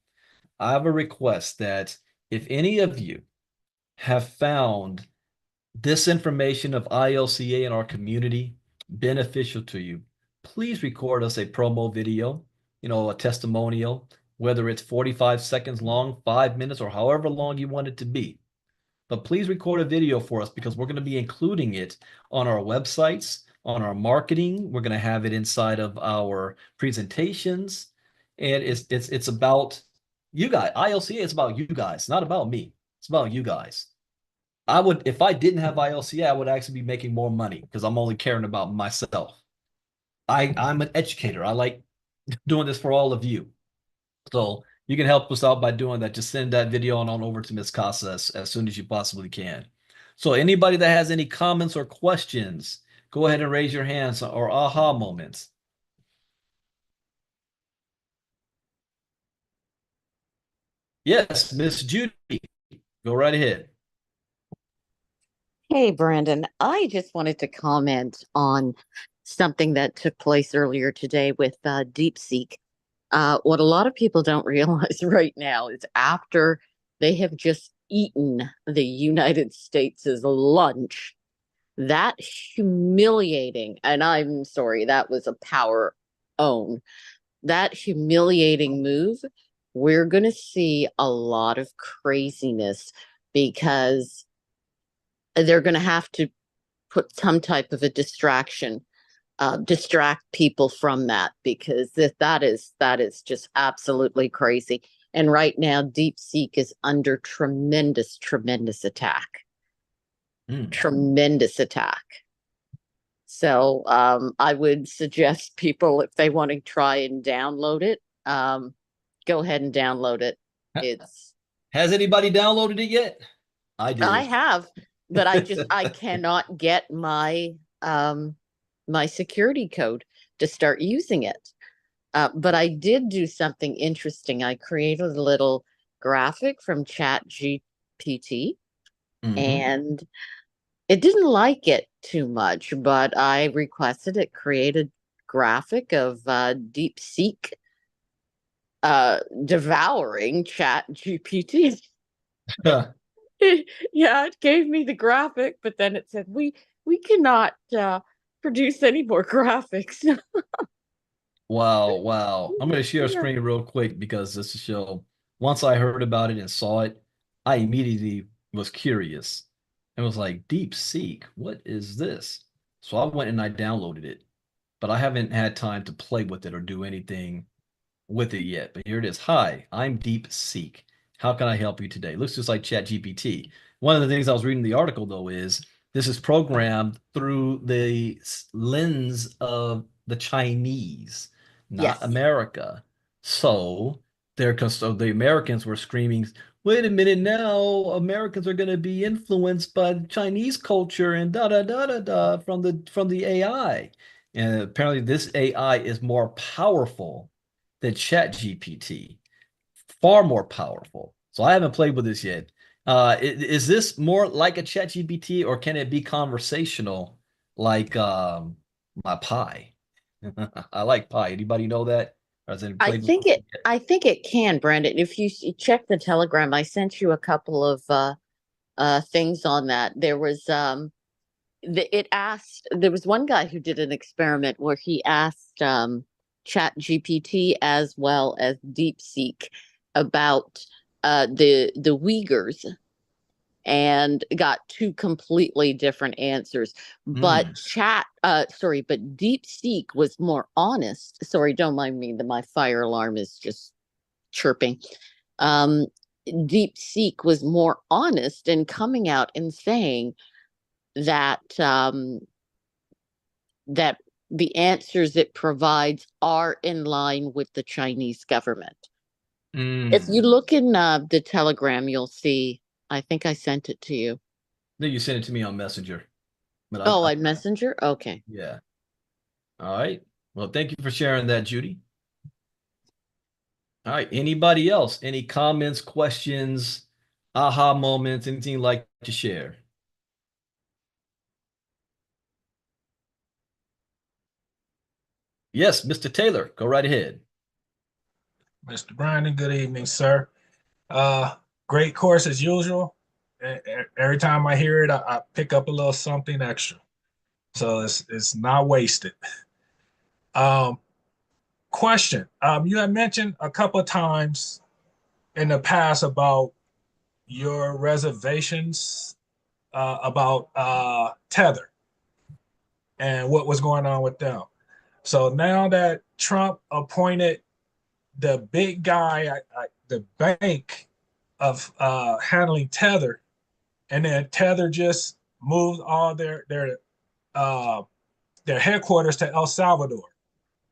I have a request that if any of you have found this information of ILCA in our community beneficial to you, please record us a promo video, a testimonial, whether it's 45 seconds long, 5 minutes, or however long you want it to be. But please record a video for us because we're going to be including it on our websites, on our marketing. We're going to have it inside of our presentations. And it's about you guys. ILCA is about you guys, not about me. It's about you guys. If I didn't have ILCA, I would actually be making more money because I'm only caring about myself. I'm an educator. I like doing this for all of you. So you can help us out by doing that. Just send that video on over to Ms. Casa as soon as you possibly can. So anybody that has any comments or questions, go ahead and raise your hands or aha moments. Yes, Miss Judy, go right ahead. Hey, Brandon, I just wanted to comment on something that took place earlier today with DeepSeek. What a lot of people don't realize right now is after they have just eaten the United States' lunch, that humiliating, and I'm sorry, that was a power own, that humiliating move, we're going to see a lot of craziness because they're going to have to put some type of a distraction, distract people from that because that is just absolutely crazy. And right now, DeepSeek is under tremendous attack. Tremendous attack. So I would suggest people, if they want to try and download it, go ahead and download it. Has anybody downloaded it yet? I did. I have, but I cannot get my my security code to start using it. But I did do something interesting. I created a little graphic from Chat GPT, and it didn't like it too much, but I requested it create a graphic of DeepSeek devouring Chat GPT. Yeah, it gave me the graphic, but then it said we cannot produce any more graphics. Wow. I'm going to share a Yeah. screen real quick because this show, once I heard about it and saw it, I immediately was curious and was like, DeepSeek, what is this? So I went and I downloaded it, but I haven't had time to play with it or do anything with it yet. But here it is. Hi, I'm DeepSeek. How can I help you today? Looks just like ChatGPT. One of the things I was reading the article though is this is programmed through the lens of the Chinese, not Yes. America. So so the Americans were screaming, wait a minute now, Americans are going to be influenced by Chinese culture and da da da da da from the AI. And apparently this AI is more powerful than ChatGPT, far more powerful. So I haven't played with this yet. Is this more like a ChatGPT or can it be conversational like my Pi? I like Pi. Anybody know that? Or has anyone played with it? I think it can, Brandon. If you check the Telegram, I sent you a couple of things on that. There was it asked, there was one guy who did an experiment where he asked Chat GPT as well as DeepSeek about the Uyghurs and got two completely different answers. But but DeepSeek was more honest. Sorry, don't mind me, my fire alarm is just chirping. DeepSeek was more honest in coming out and saying that that the answers it provides are in line with the Chinese government. If you look in the Telegram, you'll see. I think I sent it to you. Then you sent it to me on Messenger. But On Messenger? Okay. Yeah. All right. Well, thank you for sharing that, Judy. All right. Anybody else? Any comments, questions, aha moments, anything you'd like to share? Yes, Mr. Taylor, go right ahead. Mr. Brandon, good evening, sir. Great course as usual. Every time I hear it, I pick up a little something extra. So it's not wasted. Um, Question. You had mentioned a couple of times in the past about your reservations about Tether and what was going on with them. So now that Trump appointed the big guy at the bank of handling Tether, and then Tether just moved all their headquarters to El Salvador.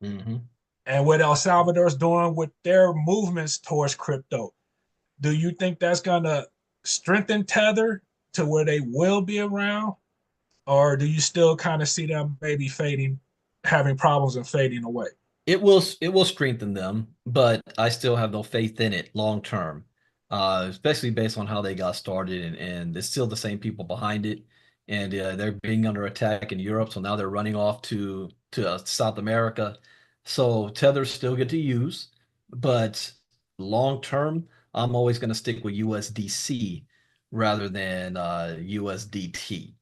Mm-hmm. And what El Salvador's doing with their movements towards crypto, do you think that's gonna strengthen Tether to where they will be around, or do you still kind of see them maybe fading, having problems and fading away? It will strengthen them, but I still have no faith in it long term, especially based on how they got started, and it's still the same people behind it, and they're being under attack in Europe, so now they're running off to South America. So Tether's still good to use, but long term, I'm always going to stick with USDC rather than USDT.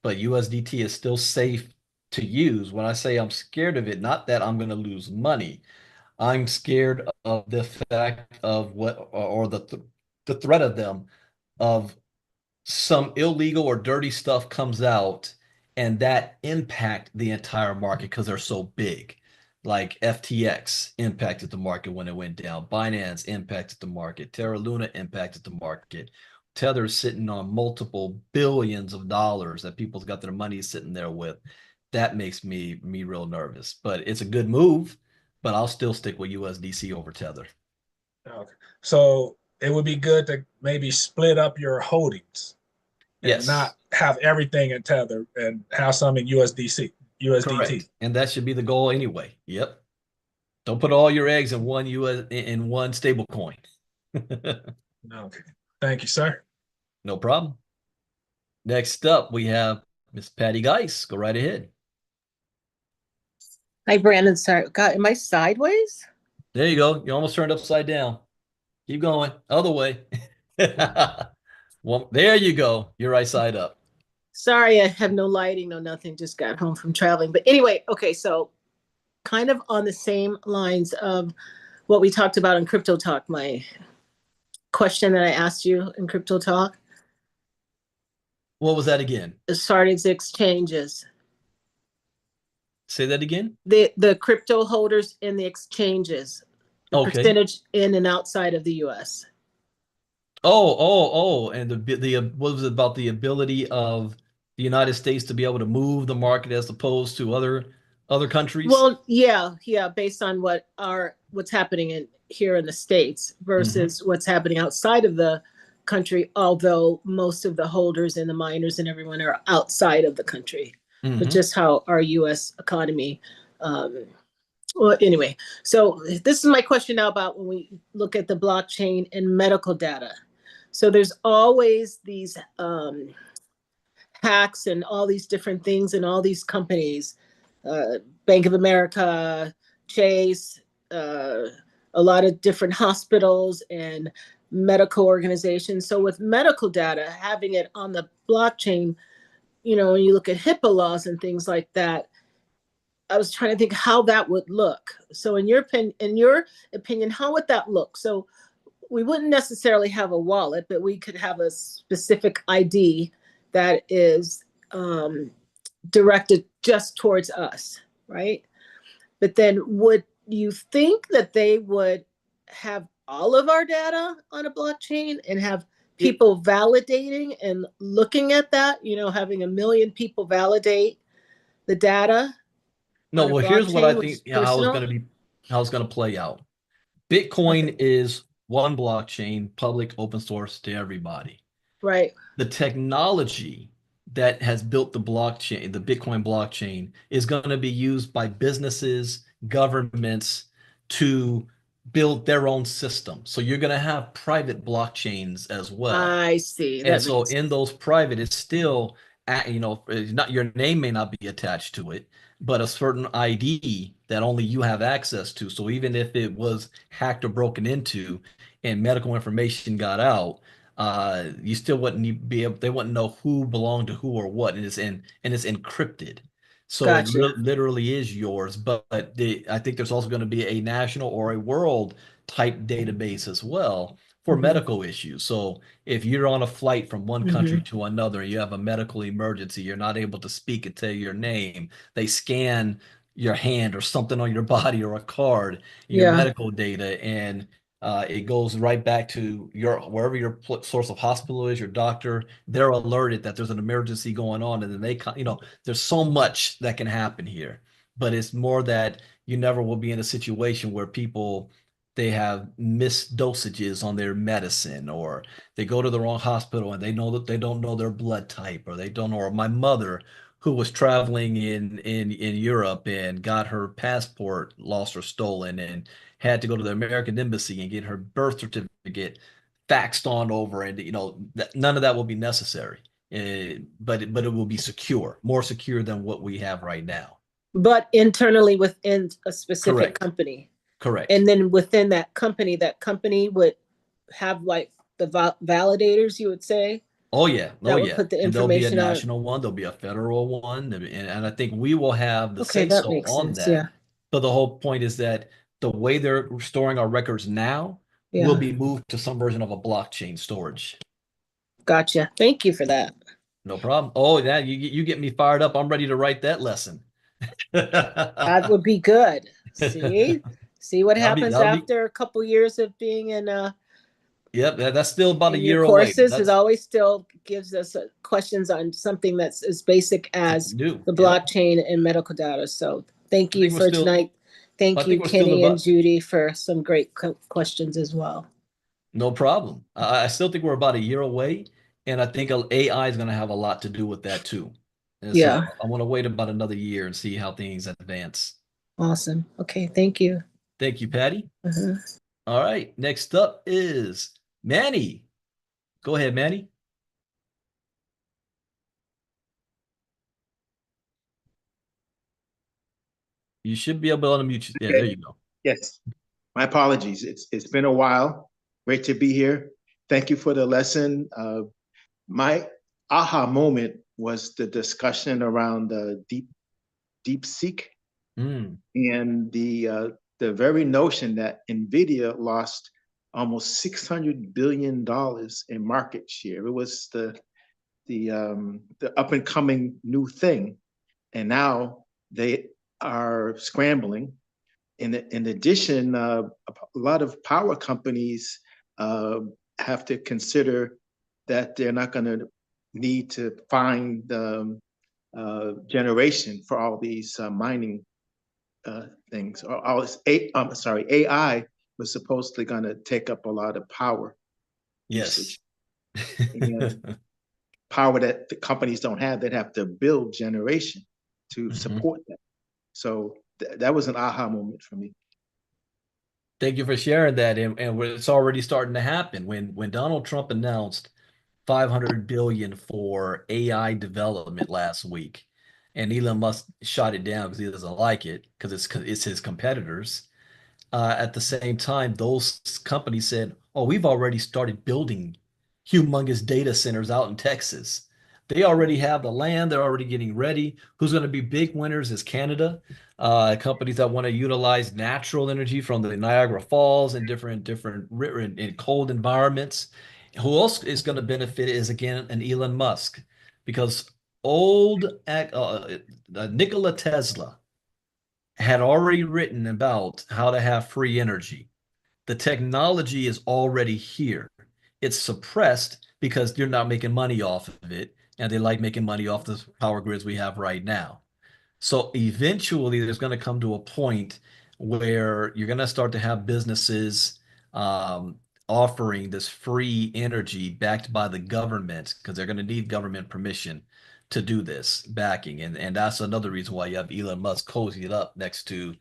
But USDT is still safe to use. When I say I'm scared of it, not that I'm going to lose money. I'm scared of the fact of what or the threat of them of some illegal or dirty stuff comes out and that impact the entire market because they're so big. Like FTX impacted the market when it went down. Binance impacted the market. Terra Luna impacted the market. Tether's sitting on multiple billions of dollars that people's got their money sitting there with. That makes me real nervous. But it's a good move, but I'll still stick with USDC over Tether. Okay. So it would be good to maybe split up your holdings and Yes. not have everything in Tether and have some in USDT. Correct. And that should be the goal anyway. Yep. Don't put all your eggs in one stable coin. Okay. Thank you, sir. No problem. Next up, we have Miss Patty Geis. Go right ahead. Hi, Brandon. Sorry, God, am I sideways? There you go. You almost turned upside down. Keep going. Other way. Well, there you go. You're right side up. Sorry, I have no lighting, no nothing. Just got home from traveling. But anyway, okay, so kind of on the same lines of what we talked about in Crypto Talk, my question that I asked you in Crypto Talk. What was that again? As far as exchanges, Say that again. the crypto holders in the exchanges, the Okay. percentage in and outside of the U.S. And the what was it about the ability of the United States to be able to move the market as opposed to other countries? Well, yeah, based on what's happening here in the States versus what's happening outside of the country, although most of the holders and the miners and everyone are outside of the country. But just how our US economy, well, anyway, so this is my question now about when we look at the blockchain and medical data. So there's always these hacks and all these different things and all these companies, Bank of America, Chase, a lot of different hospitals and medical organizations. So with medical data, having it on the blockchain, you know, when you look at HIPAA laws and things like that, I was trying to think how that would look. So in your opinion, how would that look? So we wouldn't necessarily have a wallet, but we could have a specific ID that is directed just towards us, right? But then would you think that they would have all of our data on a blockchain and have people validating and looking at that, you know, having 1 million people validate the data? No, well, here's what I think how personal? it's going to play out. Bitcoin is one blockchain, public, open source to everybody. Right. The technology that has built the blockchain, the Bitcoin blockchain, is going to be used by businesses, governments to build their own system. So you're going to have private blockchains as well. I see. And so in those private, it's still, you know, it's not, your name may not be attached to it, but a certain ID that only you have access to. So even if it was hacked or broken into and medical information got out, you still wouldn't be able, they wouldn't know who belonged to who or what, and it's encrypted. So it Gotcha. literally is yours, but I think there's also going to be a national or a world type database as well for medical issues. So if you're on a flight from one country to another, you have a medical emergency, you're not able to speak and tell your name, they scan your hand or something on your body or a card, your medical data, and it goes right back to wherever your source of hospital is, your doctor. They're alerted that there's an emergency going on, and then they, you know, there's so much that can happen here. But it's more that you never will be in a situation where people, they have missed dosages on their medicine, or they go to the wrong hospital and they know that they don't know their blood type, or they don't know. Or my mother, who was traveling in Europe and got her passport lost or stolen and had to go to the American embassy and get her birth certificate faxed on over, and you know none of that will be necessary. But it will be secure, more secure than what we have right now. But internally within a specific company. Correct. And then within that company would have like the validators, you would say? Oh yeah, that would put the and there'll be a information on. national one, there'll be a federal one, and I think we will have the Okay, say that so makes on sense. that. Yeah. But the whole point is that the way they're storing our records now Yeah. will be moved to some version of a blockchain storage. Gotcha. Thank you for that. No problem. Oh, yeah, you get me fired up. I'm ready to write that lesson. That would be good. See what happens after a couple years of being in Yep, that's still about a in year your away. courses. It always still gives us questions on something that's as basic as new. the blockchain and medical data. So thank you for tonight. Thank you, Kenny and Judy, for some great questions as well. No problem. I still think we're about a year away, and I think AI is going to have a lot to do with that too. And Yeah. so I want to wait about another year and see how things advance. Awesome. Okay. Thank you. Thank you, Patty. All right. Next up is Manny. Go ahead, Manny. You should be able to unmute. Yeah, there you go. Yes. My apologies. It's been a while. Great to be here. Thank you for the lesson. My aha moment was the discussion around the DeepSeek and the very notion that NVIDIA lost almost $600 billion in market share. It was the the up and coming new thing, and now they are scrambling. In addition, a lot of power companies have to consider that they're not going to need to find generation for all these mining things. Or all this, AI was supposedly going to take up a lot of power Yes. usage. And power that the companies don't have, they'd have to build generation to support that. So that was an aha moment for me. Thank you for sharing that. And it's already starting to happen. When Donald Trump announced 500 billion for AI development last week, and Elon Musk shot it down because he doesn't like it because it's his competitors. At the same time, those companies said, "Oh, we've already started building humongous data centers out in Texas. They already have the land. They're already getting ready. Who's going to be big winners is Canada. Companies that want to utilize natural energy from the Niagara Falls and different in cold environments. Who else is going to benefit is again an Elon Musk, because Nikola Tesla had already written about how to have free energy. The technology is already here. It's suppressed because you're not making money off of it, and they like making money off the power grids we have right now. So eventually, there's going to come to a point where you're going to start to have businesses um, offering this free energy backed by the government, because they're going to need government permission to do this backing. And that's another reason why you have Elon Musk cozied up next to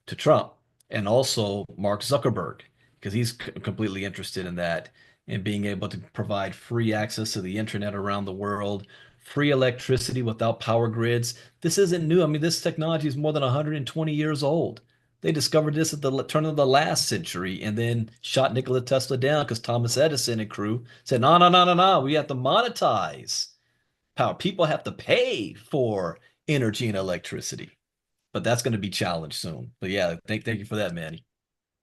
Trump, and also Mark Zuckerberg, because he's completely interested in that and being able to provide free access to the internet around the world, free electricity without power grids. This isn't new. I mean, this technology is more than 120 years old. They discovered this at the turn of the last century and then shot Nikola Tesla down because Thomas Edison and crew said, no, no, no, no, no. We have to monetize power. People have to pay for energy and electricity, but that's going to be challenged soon. But yeah, thank you for that, Manny.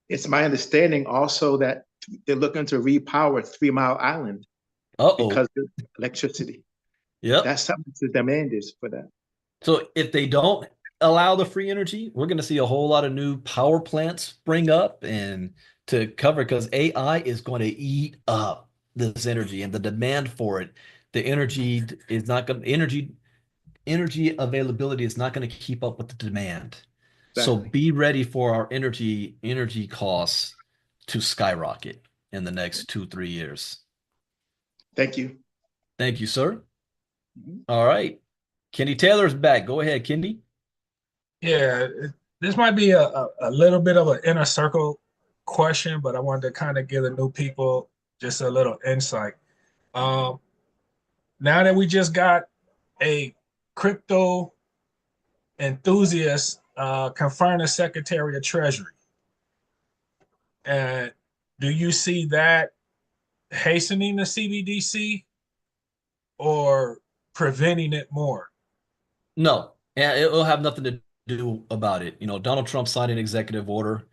It's my understanding also that they're looking to repower 3 Mile Island because of electricity. Yep. That's something the demand is for that. So if they don't allow the free energy, we're going to see a whole lot of new power plants spring up and to cover, because AI is going to eat up this energy and the demand for it. The energy is not going energy availability is not going to keep up with the demand. So be ready for our energy costs to skyrocket in the next 2-3 years. Thank you. Thank you, sir. All right. Kenny Taylor's back. Go ahead, Kenny. Yeah, this might be a little bit of an inner circle question, but I wanted to kind of give the new people just a little insight. Now that we just got a crypto enthusiast confirmed as Secretary of Treasury, and do you see that hastening the CBDC or preventing it more? No, it will have nothing to do about it. You know, Donald Trump signed an executive order.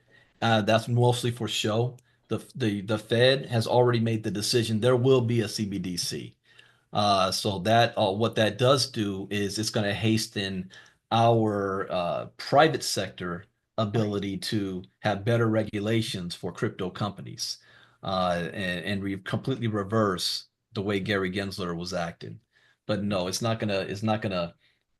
That's mostly for show. The Fed has already made the decision. There will be a CBDC. So that what that does do is it's going to hasten our private sector ability to have better regulations for crypto companies, and we completely reverse the way Gary Gensler was acting. But no, it's not gonna.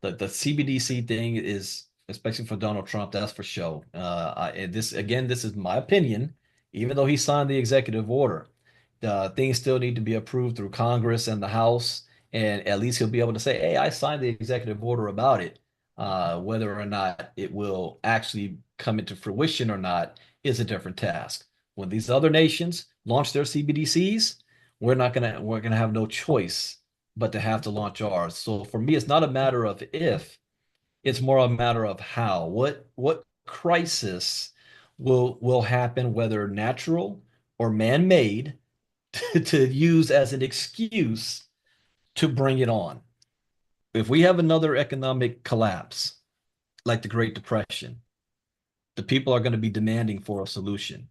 The CBDC thing is, especially for Donald Trump, that's for show. This is my opinion. Even though he signed the executive order, things still need to be approved through Congress and the House, and at least he'll be able to say, "Hey, I signed the executive order about it." Whether or not it will actually come into fruition or not is a different task. When these other nations launch their CBDCs, we're gonna have no choice but to have to launch ours. So for me, it's not a matter of if, it's more a matter of how. What crisis will happen, whether natural or man-made, to use as an excuse to bring it on. If we have another economic collapse like the Great Depression, the people are going to be demanding for a solution.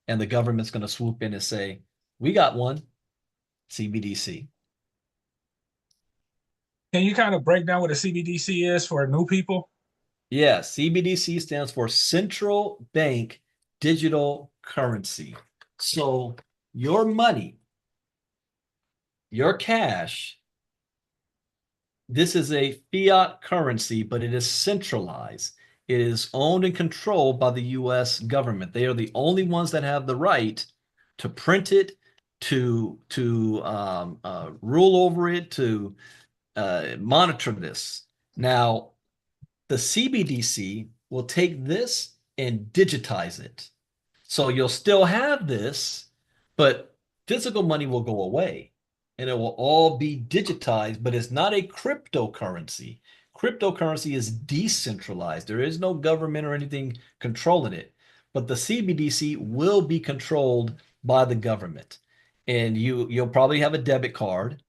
And the government's going to swoop in and say, we got one, CBDC. Can you kind of break down what a CBDC is for new people? Yeah, CBDC stands for Central Bank Digital Currency. So your money, your cash, this is a fiat currency, but it is centralized. It is owned and controlled by the US government. They are the only ones that have the right to print it, to rule over it, to monitor this. Now, the CBDC will take this and digitize it. So you'll still have this, but physical money will go away and it will all be digitized, but it's not a cryptocurrency. Cryptocurrency is decentralized. There is no government or anything controlling it, but the CBDC will be controlled by the government. And you'll probably have a debit card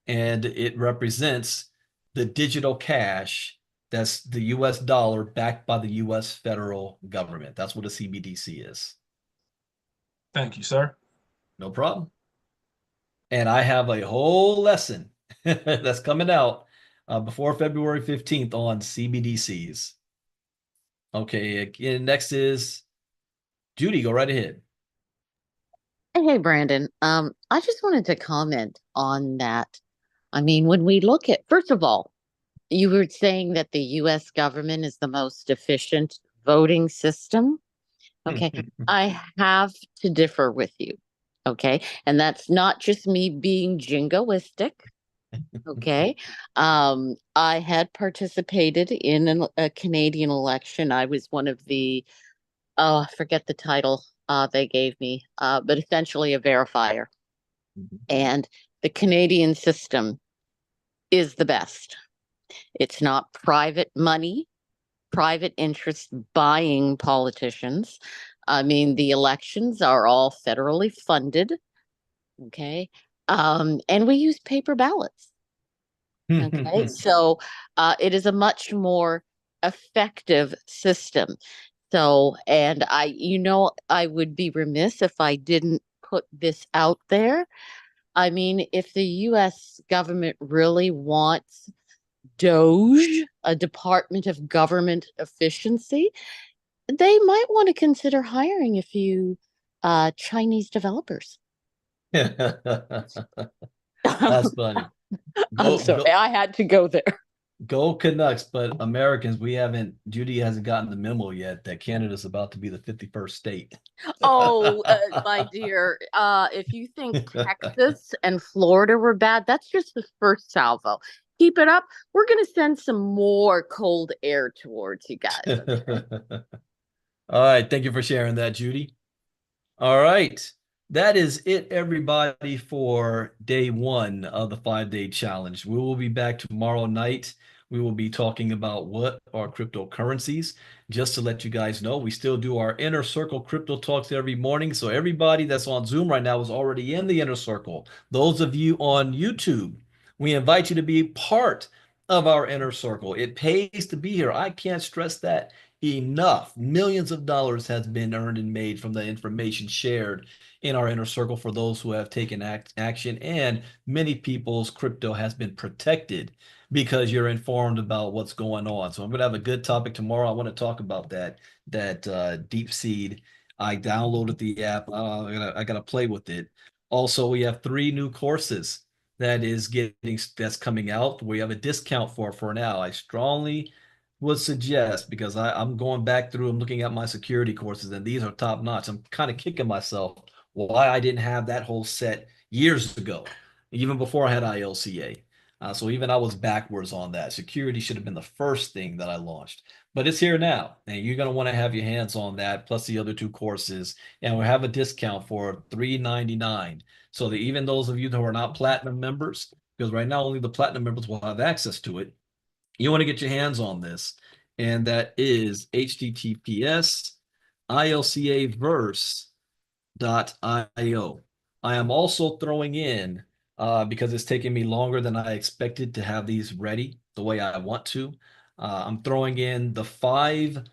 and it represents the digital cash that's the US dollar backed by the US federal government. That's what a CBDC is. Thank you, sir. No problem. And I have a whole lesson that's coming out before February 15th on CBDCs. Okay, again, next is Judy. Go right ahead. Hey, Brandon. I just wanted to comment on that. I mean, when we look at, first of all, you were saying that the US government is the most efficient voting system. Okay. I have to differ with you. Okay. And that's not just me being jingoistic. Okay. I had participated in a Canadian election. I was one of the, oh, I forget the title they gave me, but essentially a verifier. And the Canadian system is the best. It's not private money, private interest buying politicians. I mean, the elections are all federally funded. Okay. And we use paper ballots. Okay. So it is a much more effective system. So, and I would be remiss if I didn't put this out there. I mean, if the US government really wants DOGE, a Department of Government Efficiency, they might want to consider hiring a few Chinese developers. That's funny. I'm sorry, I had to go there. Go Canucks, but Americans, Judy hasn't gotten the memo yet that Canada's about to be the 51st state. Oh, my dear, if you think Texas and Florida were bad, that's just the first salvo. Keep it up. We're going to send some more cold air towards you guys. Okay? All right. Thank you for sharing that, Judy. All right. That is it, everybody, for day one of the 5-day challenge. We will be back tomorrow night. We will be talking about what are cryptocurrencies. Just to let you guys know, we still do our Inner Circle Crypto Talks every morning. So everybody that's on Zoom right now is already in the Inner Circle. Those of you on YouTube, we invite you to be part of our Inner Circle. It pays to be here. I can't stress that enough. Millions of dollars has been earned and made from the information shared in our Inner Circle for those who have taken action, and many people's crypto has been protected because you're informed about what's going on. So I'm going to have a good topic tomorrow. I want to talk about that Deep Seed. I downloaded the app. I gotta play with it. Also, we have 3 new courses that's coming out. We have a discount for now. I strongly would suggest, because I'm going back through, I'm looking at my security courses, and these are top notch. I'm kind of kicking myself why I didn't have that whole set years ago, even before I had ILCA. So even I was backwards on that. Security should have been the first thing that I launched, but it's here now, and you're going to want to have your hands on that, plus the other 2 courses, and we'll have a discount for $3.99. So that even those of you who are not platinum members, because right now only the platinum members will have access to it, you want to get your hands on this, and that is https ilcaverse.io. I am also throwing in, because it's taking me longer than I expected to have these ready the way I want to, I'm throwing in the 5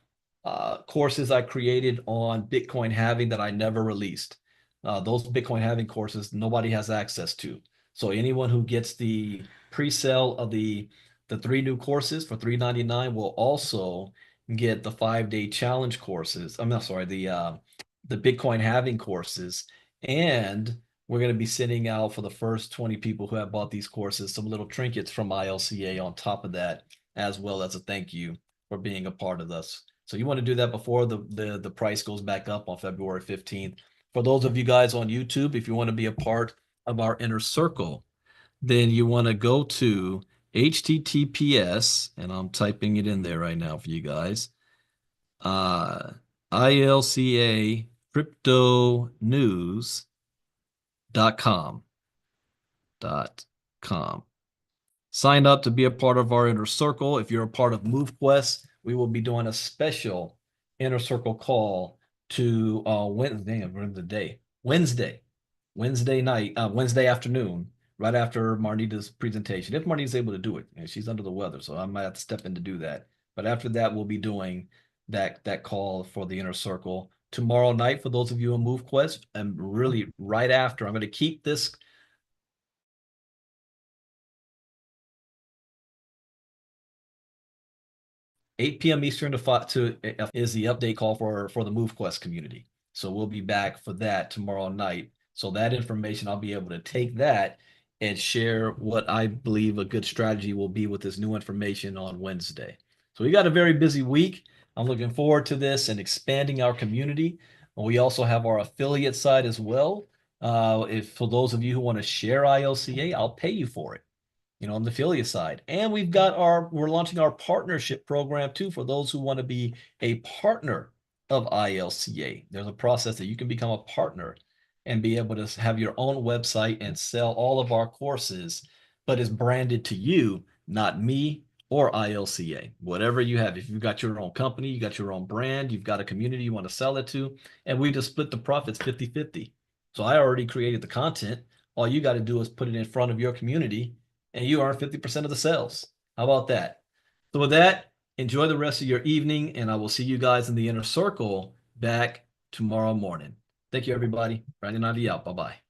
courses I created on Bitcoin halving that I never released. Those Bitcoin halving courses, nobody has access to. So anyone who gets the pre-sale of the 3 new courses for $399 will also get the 5-day challenge courses. I'm not sorry, the Bitcoin halving courses, and we're going to be sending out for the first 20 people who have bought these courses some little trinkets from ILCA on top of that, as well as a thank you for being a part of this. So you want to do that before the price goes back up on February 15th. For those of you guys on YouTube, if you want to be a part of our inner circle, then you want to go to HTTPS, and I'm typing it in there right now for you guys. ILCA crypto news.com. Sign up to be a part of our inner circle. If you're a part of MoveQuest, we will be doing a special inner circle call to Wednesday night, Wednesday afternoon, right after Marnita's presentation. If Marnita's able to do it, and she's under the weather, so I might have to step in to do that. But after that, we'll be doing that call for the inner circle tomorrow night for those of you in MoveQuest. And really right after, I'm going to keep this 8 p.m. Eastern is the update call for the MoveQuest community. So we'll be back for that tomorrow night. So that information, I'll be able to take that and share what I believe a good strategy will be with this new information on Wednesday. So we got a very busy week. I'm looking forward to this and expanding our community. We also have our affiliate side as well. If for those of you who want to share ILCA, I'll pay you for it, on the affiliate side. And we're launching our partnership program too for those who want to be a partner of ILCA. There's a process that you can become a partner and be able to have your own website and sell all of our courses, but it's branded to you, not me or ILCA. Whatever you have, if you've got your own company, you got your own brand, you've got a community you want to sell it to, and we just split the profits 50-50. So I already created the content. All you got to do is put it in front of your community and you earn 50% of the sales. How about that? So with that, enjoy the rest of your evening, and I will see you guys in the inner circle back tomorrow morning. Thank you, everybody. Brandon Ivey out. Bye-bye.